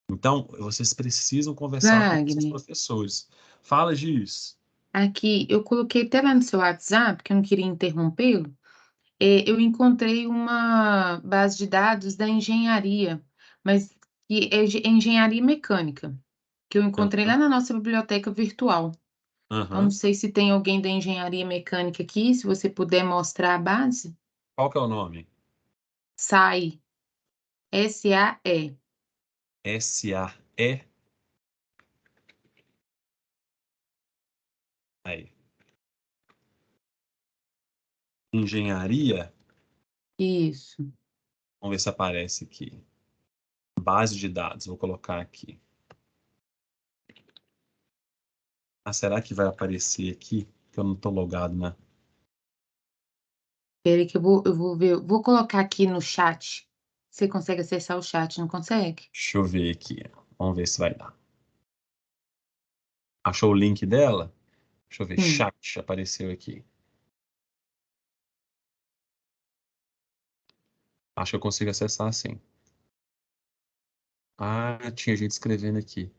Então, vocês precisam conversar com os professores. Fala, Gis.
Aqui, eu coloquei até lá no seu WhatsApp, que eu não queria interrompê-lo. Eu encontrei uma base de dados da engenharia, mas que é engenharia mecânica, que eu encontrei lá na nossa biblioteca virtual. Eu não sei se tem alguém da engenharia mecânica aqui, se você puder mostrar a base.
Qual que é o nome?
SAE. S-A-E.
S-A-E. Aí. Engenharia.
Isso.
Vamos ver se aparece aqui. Base de dados, vou colocar aqui. Será que vai aparecer aqui? Que eu não estou logado, né?
Espera que eu vou ver. Vou colocar aqui no chat. Você consegue acessar o chat, não consegue?
Deixa eu ver aqui. Vamos ver se vai dar. Achou o link dela? Deixa eu ver. Chat apareceu aqui. Acho que eu consigo acessar sim. Tinha gente escrevendo aqui.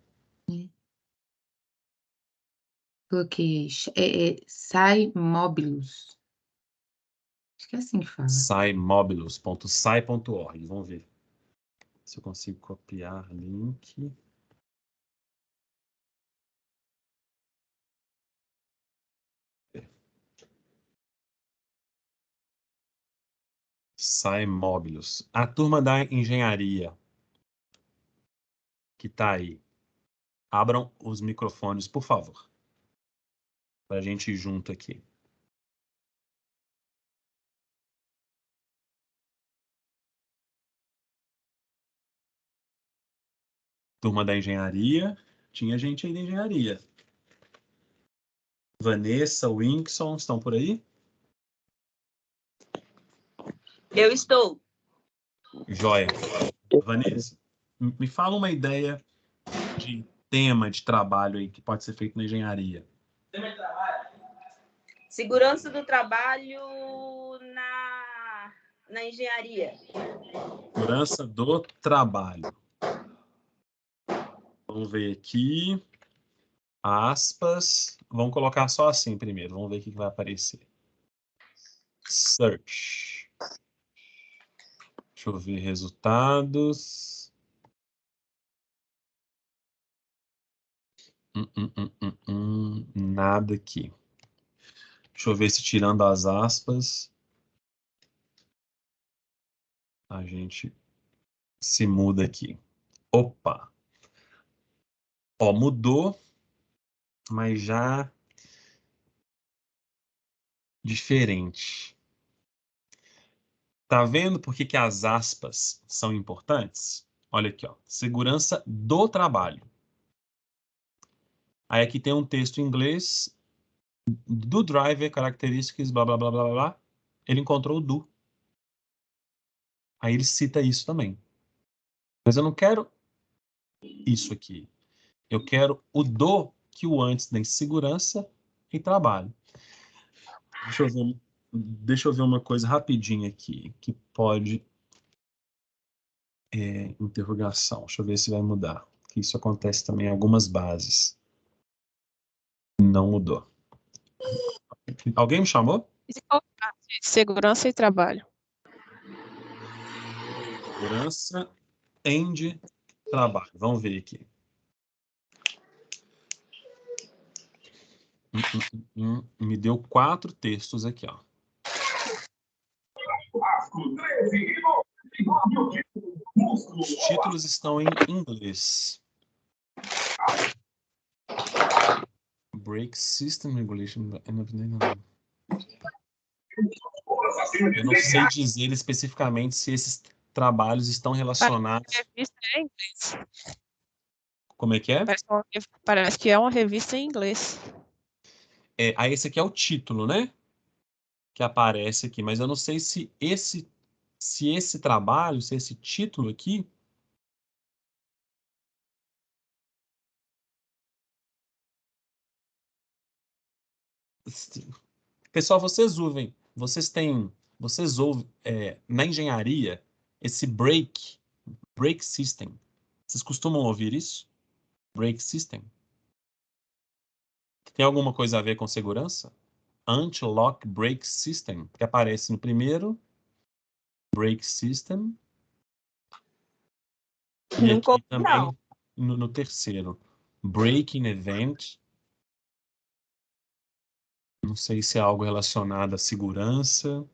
Coloquei. SAE Mobilus. Acho que é assim que fala.
saimobilus.sai.org. Vamos ver se eu consigo copiar link. Saimobilus. A turma da engenharia que está aí. Abram os microfones, por favor. Para a gente ir junto aqui. Turma da engenharia. Tinha gente aí da engenharia. Vanessa, Winkson, estão por aí?
Eu estou.
Joia. Vanessa, me fala uma ideia de tema de trabalho aí que pode ser feito na engenharia.
Segurança do trabalho na engenharia.
Segurança do trabalho. Vamos ver aqui. Aspas. Vamos colocar só assim primeiro. Vamos ver o que vai aparecer. Search. Deixa eu ver resultados. Nada aqui. Deixa eu ver se tirando as aspas a gente se muda aqui. Opa! Ó, mudou, mas já diferente. Tá vendo por que as aspas são importantes? Olha aqui, ó. Segurança do trabalho. Aí aqui tem um texto em inglês do driver, características, blá, blá, blá, blá, blá. Ele encontrou o do. Aí ele cita isso também. Mas eu não quero isso aqui. Eu quero o do que o antes tem segurança e trabalho. Deixa eu ver uma coisa rapidinho aqui, que pode... interrogação. Deixa eu ver se vai mudar. Que isso acontece também em algumas bases. Não mudou. Alguém me chamou?
Segurança e trabalho.
Segurança and trabalho. Vamos ver aqui. Me deu 4 textos aqui, ó. Os títulos estão em inglês. Brake System Regulation. Eu não sei dizer especificamente se esses trabalhos estão relacionados.
Revista é em inglês.
Como é que é?
Parece que é uma revista em inglês.
Aí esse aqui é o título, né? Que aparece aqui, mas eu não sei se esse trabalho, se esse título aqui pessoal, vocês ouvem na engenharia esse brake system. Vocês costumam ouvir isso? Brake system. Tem alguma coisa a ver com segurança? Anti-lock brake system, que aparece no primeiro brake system e aqui também no terceiro. Braking event. Não sei se é algo relacionado à segurança.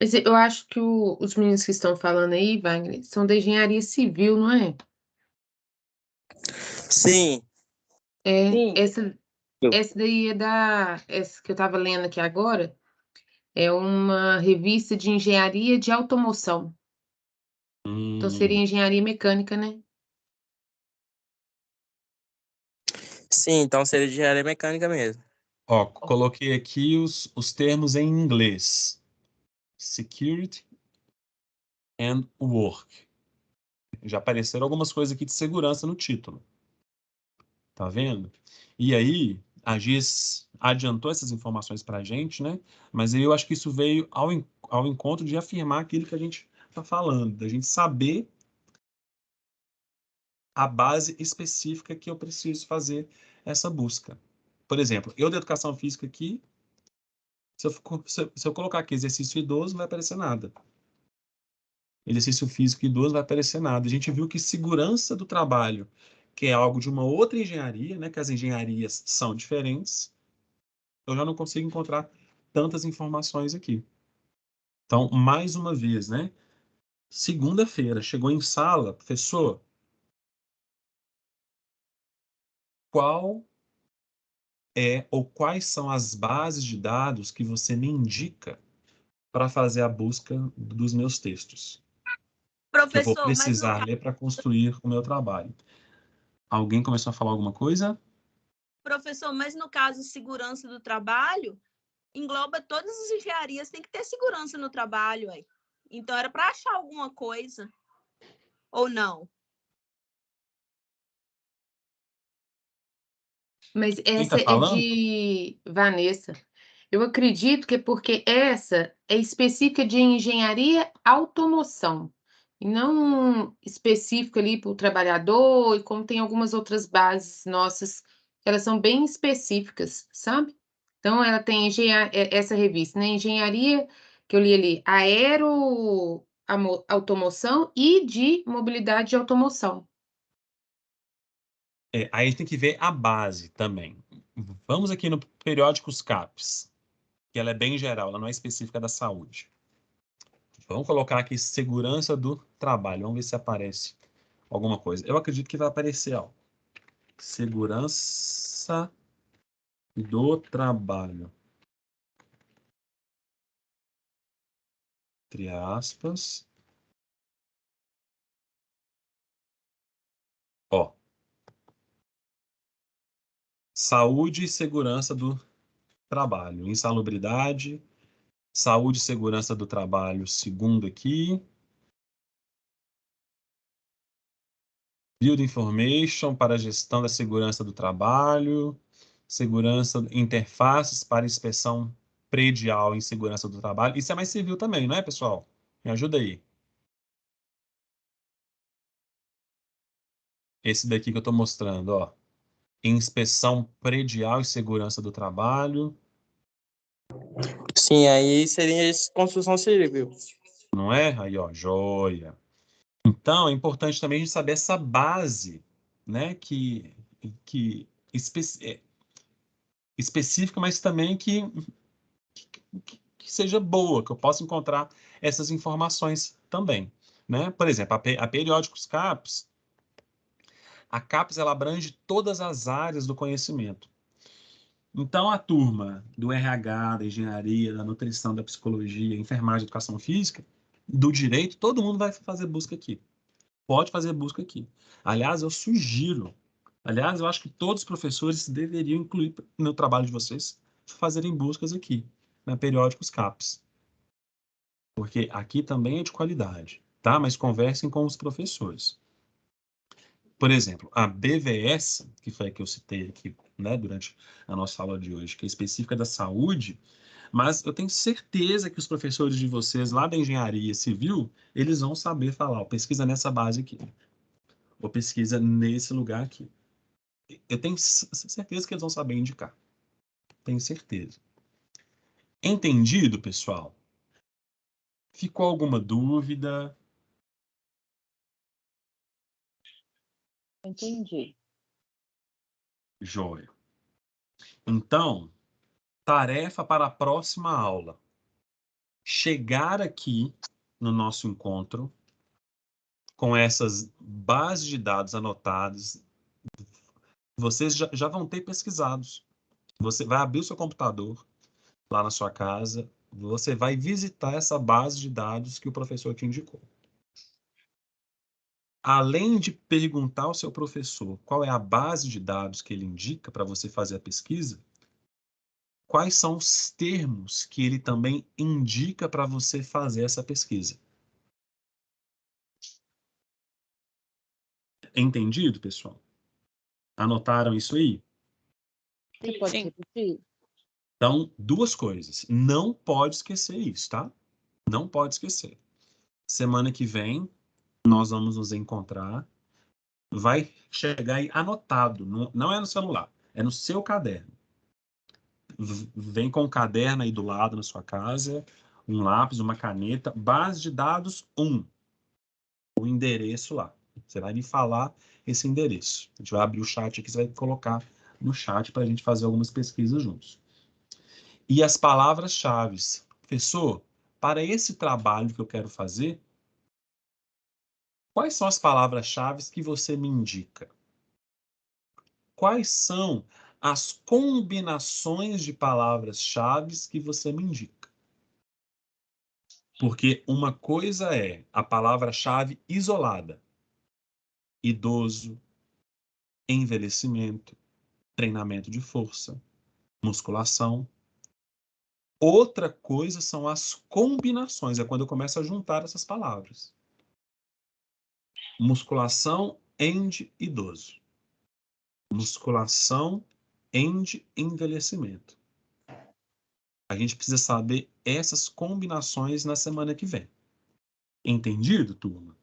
Mas eu acho que os meninos que estão falando aí, Wagner, são da engenharia civil, não é?
Sim.
Sim.
Essa daí essa que eu estava lendo aqui agora, é uma revista de engenharia de automoção. Então seria engenharia mecânica, né?
Sim, então seria de engenharia mecânica mesmo.
Ó, coloquei aqui os termos em inglês. Security and work. Já apareceram algumas coisas aqui de segurança no título. Tá vendo? E aí, a GIS adiantou essas informações para a gente, né? Mas aí eu acho que isso veio ao encontro de afirmar aquilo que a gente está falando, da gente saber a base específica que eu preciso fazer essa busca. Por exemplo, eu da educação física aqui, se eu colocar aqui exercício idoso, não vai aparecer nada. Exercício físico idoso, não vai aparecer nada. A gente viu que segurança do trabalho, que é algo de uma outra engenharia, né, que as engenharias são diferentes, eu já não consigo encontrar tantas informações aqui. Então, mais uma vez, né? Segunda-feira, chegou em sala, professor, qual ou quais são as bases de dados que você me indica para fazer a busca dos meus textos? Que eu vou precisar ler para construir o meu trabalho. Alguém começou a falar alguma coisa?
Professor, mas no caso segurança do trabalho, engloba todas as engenharias, tem que ter segurança no trabalho, aí. Então era para achar alguma coisa ou não?
Mas essa é de Vanessa. Eu acredito que é porque essa é específica de engenharia automoção, e não específica ali para o trabalhador, e como tem algumas outras bases nossas, elas são bem específicas, sabe? Então, ela tem essa revista, né? Engenharia, que eu li ali, automoção e de mobilidade de automoção.
Aí tem que ver a base também. Vamos aqui no periódicos CAPES, que ela é bem geral, ela não é específica da saúde. Vamos colocar aqui segurança do trabalho. Vamos ver se aparece alguma coisa. Eu acredito que vai aparecer, ó. Segurança do trabalho. Entre aspas. Ó. Saúde e segurança do trabalho. Insalubridade, saúde e segurança do trabalho, segundo aqui. Build Information para a gestão da segurança do trabalho. Segurança, interfaces para inspeção predial em segurança do trabalho. Isso é mais civil também, não é, pessoal? Me ajuda aí. Esse daqui que eu estou mostrando, ó. Inspeção predial e segurança do trabalho.
Sim, aí seria construção civil.
Não é? Aí, ó, joia. Então, é importante também a gente saber essa base, né, específica, mas também que seja boa, que eu possa encontrar essas informações também, né? Por exemplo, a periódicos CAPES, a CAPES ela abrange todas as áreas do conhecimento. Então, a turma do RH, da engenharia, da nutrição, da psicologia, enfermagem, educação física, do direito, todo mundo vai fazer busca aqui. Pode fazer busca aqui. Aliás, eu sugiro, eu acho que todos os professores deveriam incluir no trabalho de vocês fazerem buscas aqui, na periódicos CAPES. Porque aqui também é de qualidade, tá? Mas conversem com os professores. Por exemplo, a BVS, que foi a que eu citei aqui, né, durante a nossa aula de hoje, que é específica da saúde, mas eu tenho certeza que os professores de vocês lá da engenharia civil, eles vão saber falar, ó, pesquisa nessa base aqui, ou pesquisa nesse lugar aqui. Eu tenho certeza que eles vão saber indicar. Tenho certeza. Entendido, pessoal? Ficou alguma dúvida?
Entendi.
Joia. Então, tarefa para a próxima aula. Chegar aqui no nosso encontro com essas bases de dados anotadas. Vocês já vão ter pesquisados. Você vai abrir o seu computador lá na sua casa, você vai visitar essa base de dados que o professor te indicou. Além de perguntar ao seu professor qual é a base de dados que ele indica para você fazer a pesquisa, quais são os termos que ele também indica para você fazer essa pesquisa. Entendido, pessoal? Anotaram isso aí?
Você pode repetir?
Então, duas coisas. Não pode esquecer isso, tá? Não pode esquecer. Semana que vem, nós vamos nos encontrar. Vai chegar aí anotado. Não é no celular, é no seu caderno. Vem com um caderno aí do lado na sua casa, um lápis, uma caneta, base de dados 1. O endereço lá. Você vai me falar esse endereço. A gente vai abrir o chat aqui, você vai colocar no chat para a gente fazer algumas pesquisas juntos. E as palavras-chave. Professor, para esse trabalho que eu quero fazer, quais são as palavras-chave que você me indica? Quais são as combinações de palavras-chave que você me indica? Porque uma coisa é a palavra-chave isolada. Idoso, envelhecimento, treinamento de força, musculação. Outra coisa são as combinações, é quando eu começo a juntar essas palavras. Musculação, idoso. Musculação, envelhecimento. A gente precisa saber essas combinações na semana que vem. Entendido, turma?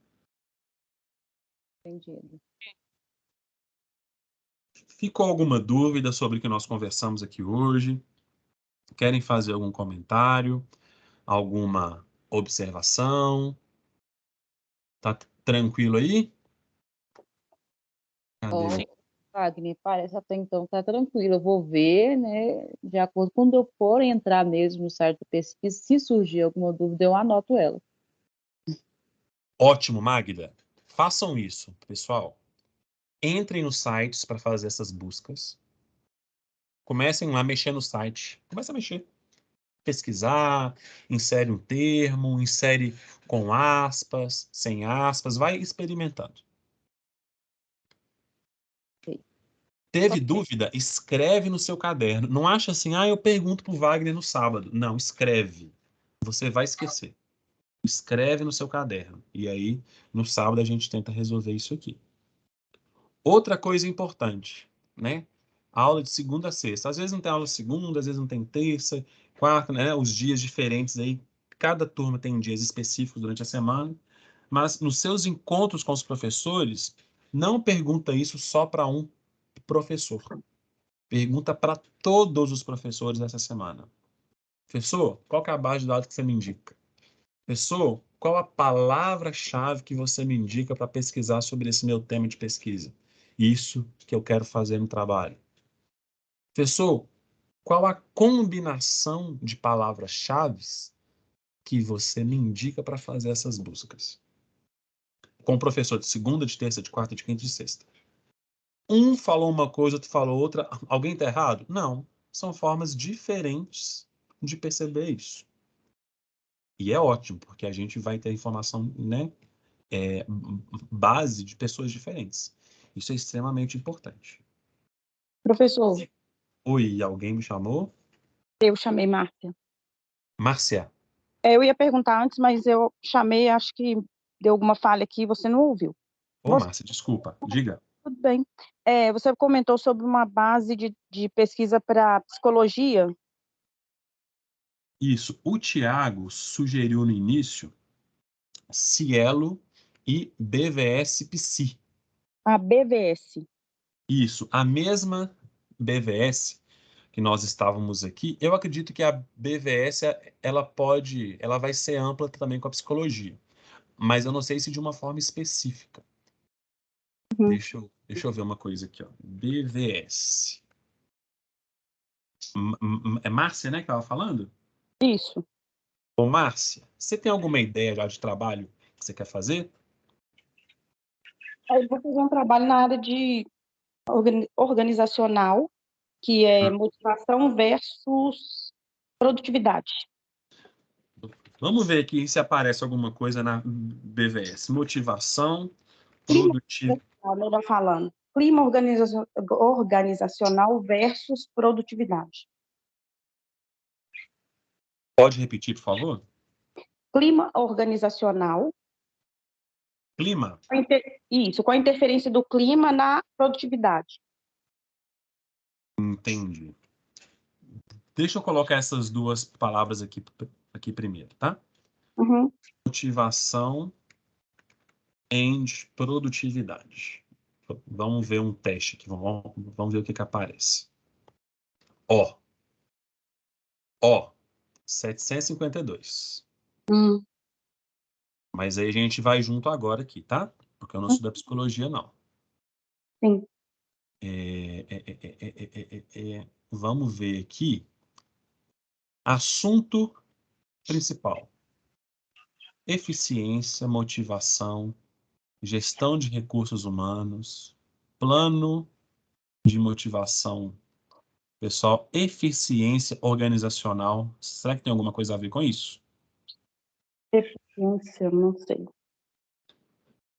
Entendido.
Ficou alguma dúvida sobre o que nós conversamos aqui hoje? Querem fazer algum comentário? Alguma observação? Tá tranquilo aí? Cadê?
Ótimo. Wagner, parece até então tá tranquilo. Eu vou ver, né? De acordo com quando eu for entrar mesmo no site da pesquisa, se surgir alguma dúvida, eu anoto ela.
Ótimo, Magda. Façam isso, pessoal. Entrem nos sites para fazer essas buscas. Comecem lá a mexer no site. Começa a mexer. Pesquisar, insere um termo, insere com aspas, sem aspas, vai experimentando. Teve dúvida? Escreve no seu caderno. Não acha assim, eu pergunto pro Wagner no sábado. Não, escreve. Você vai esquecer. Escreve no seu caderno. E aí, no sábado, a gente tenta resolver isso aqui. Outra coisa importante, né? Aula de segunda a sexta. Às vezes não tem aula segunda, às vezes não tem terça, quarta, né? Os dias diferentes aí. Cada turma tem dias específicos durante a semana. Mas nos seus encontros com os professores, não pergunta isso só para um professor. Pergunta para todos os professores essa semana. Professor, qual que é a base de dados que você me indica? Professor, qual a palavra-chave que você me indica para pesquisar sobre esse meu tema de pesquisa? Isso que eu quero fazer no trabalho. Professor, qual a combinação de palavras-chave que você me indica para fazer essas buscas? Com o professor de segunda, de terça, de quarta, de quinta e de sexta. Um falou uma coisa, outro falou outra. Alguém está errado? Não. São formas diferentes de perceber isso. E é ótimo, porque a gente vai ter informação, né, base de pessoas diferentes. Isso é extremamente importante.
Professor,
Oi, alguém me chamou?
eu chamei Márcia.
Márcia.
Eu ia perguntar antes, mas eu chamei, acho que deu alguma falha aqui, você não ouviu.
Ô, Márcia, desculpa. Diga.
Tudo bem. Você comentou sobre uma base de pesquisa para psicologia.
Isso. O Tiago sugeriu no início Cielo e BVS Psi.
A BVS.
Isso. A mesma BVS que nós estávamos aqui, eu acredito que a BVS ela vai ser ampla também com a psicologia, mas eu não sei se de uma forma específica.
Uhum.
Deixa eu ver uma coisa aqui, ó. BVS. É Márcia, né, que estava falando?
Isso.
Ô, Márcia, você tem alguma ideia já de trabalho que você quer fazer?
Eu vou fazer um trabalho na área de organizacional, que é motivação versus produtividade.
Vamos ver aqui se aparece alguma coisa na BVS. Motivação, produtividade.
Melhor falando. Clima organizacional versus produtividade.
Pode repetir, por favor?
Clima organizacional.
Clima.
Isso, com a interferência do clima na produtividade.
Entendi. Deixa eu colocar essas duas palavras aqui primeiro, tá?
Uhum.
Motivação e produtividade. Vamos ver um teste aqui. Vamos ver o que aparece. Ó, 752. Mas aí a gente vai junto agora aqui, tá? Porque eu não sou da psicologia, não.
Sim.
Vamos ver aqui. Assunto principal. Eficiência, motivação, gestão de recursos humanos, plano de motivação pessoal, eficiência organizacional. Será que tem alguma coisa a ver com isso?
Eficiência, não sei.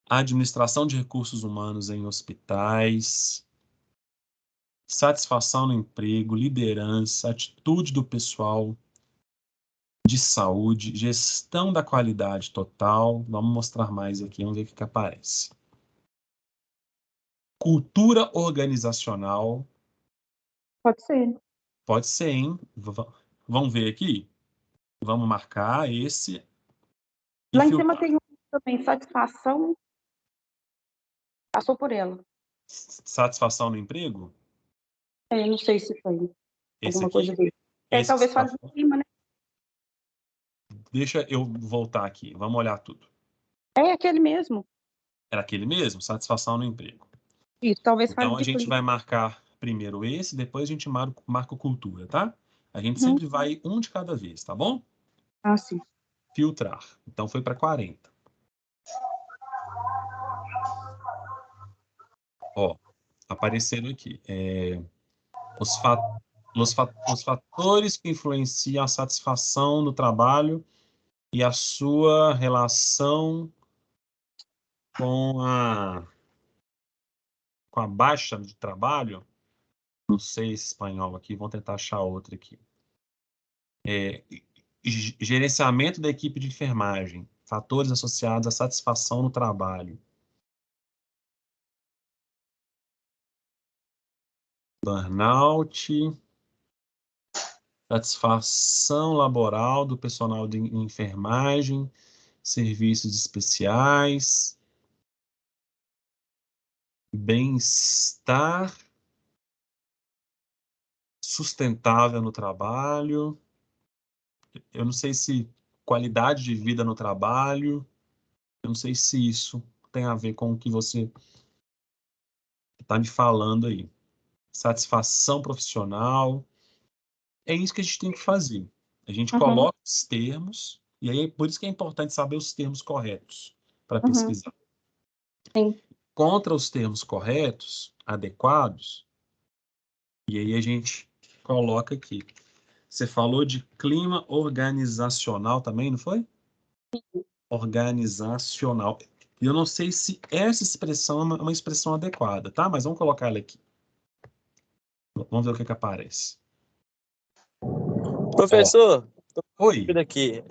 Administração de recursos humanos em hospitais, satisfação no emprego, liderança, atitude do pessoal de saúde, gestão da qualidade total. Vamos mostrar mais aqui, vamos ver o que aparece. Cultura organizacional.
Pode ser.
Pode ser, hein? Vamos ver aqui? Vamos marcar esse.
Lá em cima tem também satisfação. Passou por ela.
Satisfação no emprego?
Eu não sei se tem
Esse
alguma
aqui?
coisa dele.
Esse
Talvez fale em cima, né?
Deixa eu voltar aqui. Vamos olhar tudo.
É aquele mesmo.
Era aquele mesmo? Satisfação no emprego.
Isso, talvez fale
Então, a
de
gente
clima.
vai marcar primeiro esse, depois a gente marca o cultura, tá? A gente
Uhum.
sempre vai um de cada vez, tá bom?
Ah, sim.
Filtrar. Então, foi para 40. Ó, apareceram aqui. Os fatores que influenciam a satisfação no trabalho e a sua relação com a baixa de trabalho. Não sei esse espanhol aqui, vamos tentar achar outro aqui. Gerenciamento da equipe de enfermagem. Fatores associados à satisfação no trabalho. Burnout. Satisfação laboral do personal de enfermagem. Serviços especiais. Bem-estar. Sustentável no trabalho. Eu não sei se qualidade de vida no trabalho. Eu não sei se isso tem a ver com o que você está me falando aí. Satisfação profissional. É isso que a gente tem que fazer. A gente
Uhum.
coloca os termos, e aí por isso que é importante saber os termos corretos para
Uhum.
pesquisar.
Sim.
Contra os termos corretos, adequados, e aí a gente coloca aqui. Você falou de clima organizacional também, não foi?
Sim.
Organizacional. E eu não sei se essa expressão é uma expressão adequada, tá? Mas vamos colocar ela aqui. Vamos ver o que aparece.
Professor,
Oi.
aqui.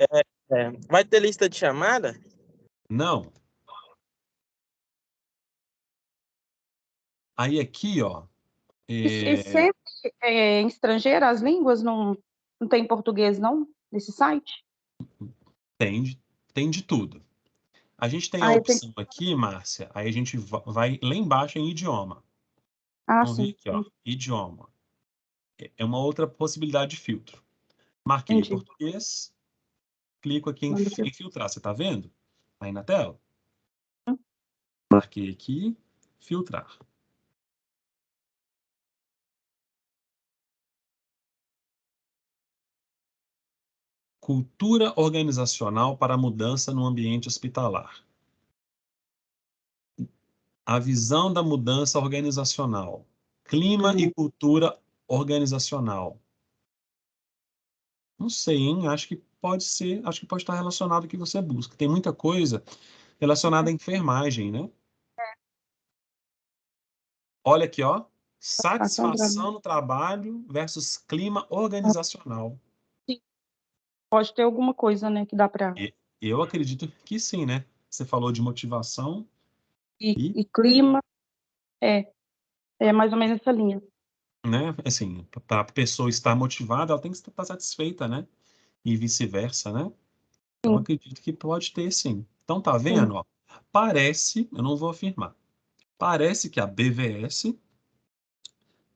Vai ter lista de chamada?
Não. Aí aqui, ó.
E sempre em estrangeiro, as línguas não tem em português, não? Nesse site?
Tem de tudo. A gente tem a
Ah,
opção aqui, Márcia, aí a gente vai lá embaixo em idioma. Vamos ver
sim.
aqui, ó, idioma. É uma outra possibilidade de filtro. Marquei
Entendi.
português, clico aqui em filtrar, você está vendo? Aí na tela. Marquei aqui, filtrar. Cultura organizacional para a mudança no ambiente hospitalar. A visão da mudança organizacional. Clima e cultura organizacional. Não sei, hein? Acho que pode ser, acho que pode estar relacionado ao que você busca. Tem muita coisa relacionada à enfermagem, né? Olha aqui, ó. Satisfação no trabalho versus clima organizacional.
Sim. Pode ter alguma coisa, né, que dá para...
Eu acredito que sim, né? Você falou de motivação
E clima, é mais ou menos essa linha.
Né? Assim, para a pessoa estar motivada, ela tem que estar satisfeita, né? E vice-versa, né? Então, acredito que pode ter, sim. Então, tá vendo? Ó, parece, eu não vou afirmar, parece que a BVS,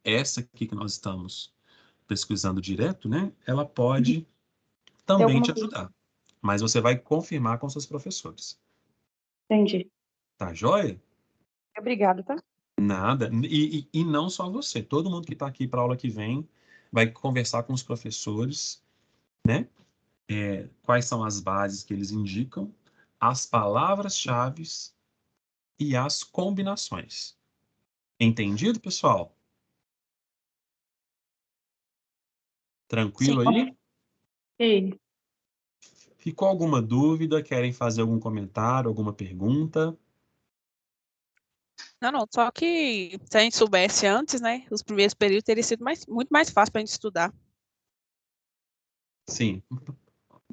essa aqui que nós estamos pesquisando direto, né? Ela pode também te ajudar. Mas você vai confirmar com seus professores.
Entendi.
Tá joia?
Obrigada, tá?
Nada. E não só você. Todo mundo que está aqui para a aula que vem vai conversar com os professores, né? Quais são as bases que eles indicam, as palavras-chave e as combinações. Entendido, pessoal? Tranquilo aí?
Sim.
Ficou alguma dúvida? Querem fazer algum comentário, alguma pergunta?
Não, só que se a gente soubesse antes, né, os primeiros períodos teria sido muito mais fácil para a gente estudar.
Sim.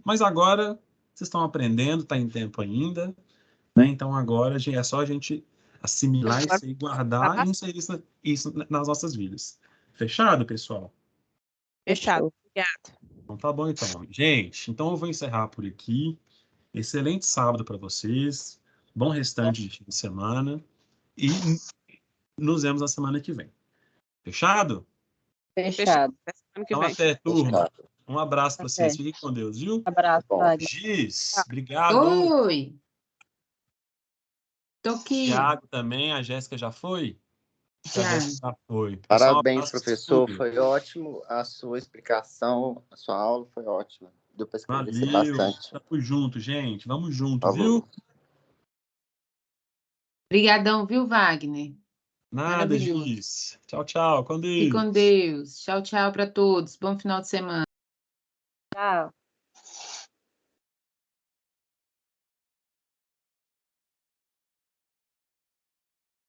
Mas agora vocês estão aprendendo, está em tempo ainda, né? Então agora é só a gente assimilar isso e guardar e inserir isso nas nossas vidas. Fechado, pessoal?
Fechado. Obrigada.
Então tá bom, então. Gente, então eu vou encerrar por aqui. Excelente sábado para vocês. Bom restante de fim de semana. E nos vemos na semana que vem. Fechado?
Fechado.
Então até, turma. Um abraço para vocês. Fiquem com Deus, viu?
Abraço, Wagner.
Giz, obrigado.
Oi. Tô aqui.
Tiago também. A Jéssica já foi?
Já.
Já foi. Pessoal,
Parabéns,
abraço,
professor.
tudo.
Foi ótimo. A sua explicação, a sua aula foi ótima. Deu para esclarecer
Valeu.
bastante.
Tamo junto, gente. Vamos junto,
Falou.
viu?
Obrigadão, viu, Wagner?
Nada,
Maravilhoso.
Giz. Tchau, tchau. Com
Fique com
Deus.
Deus. Tchau, tchau para todos. Bom final de semana.
Tchau.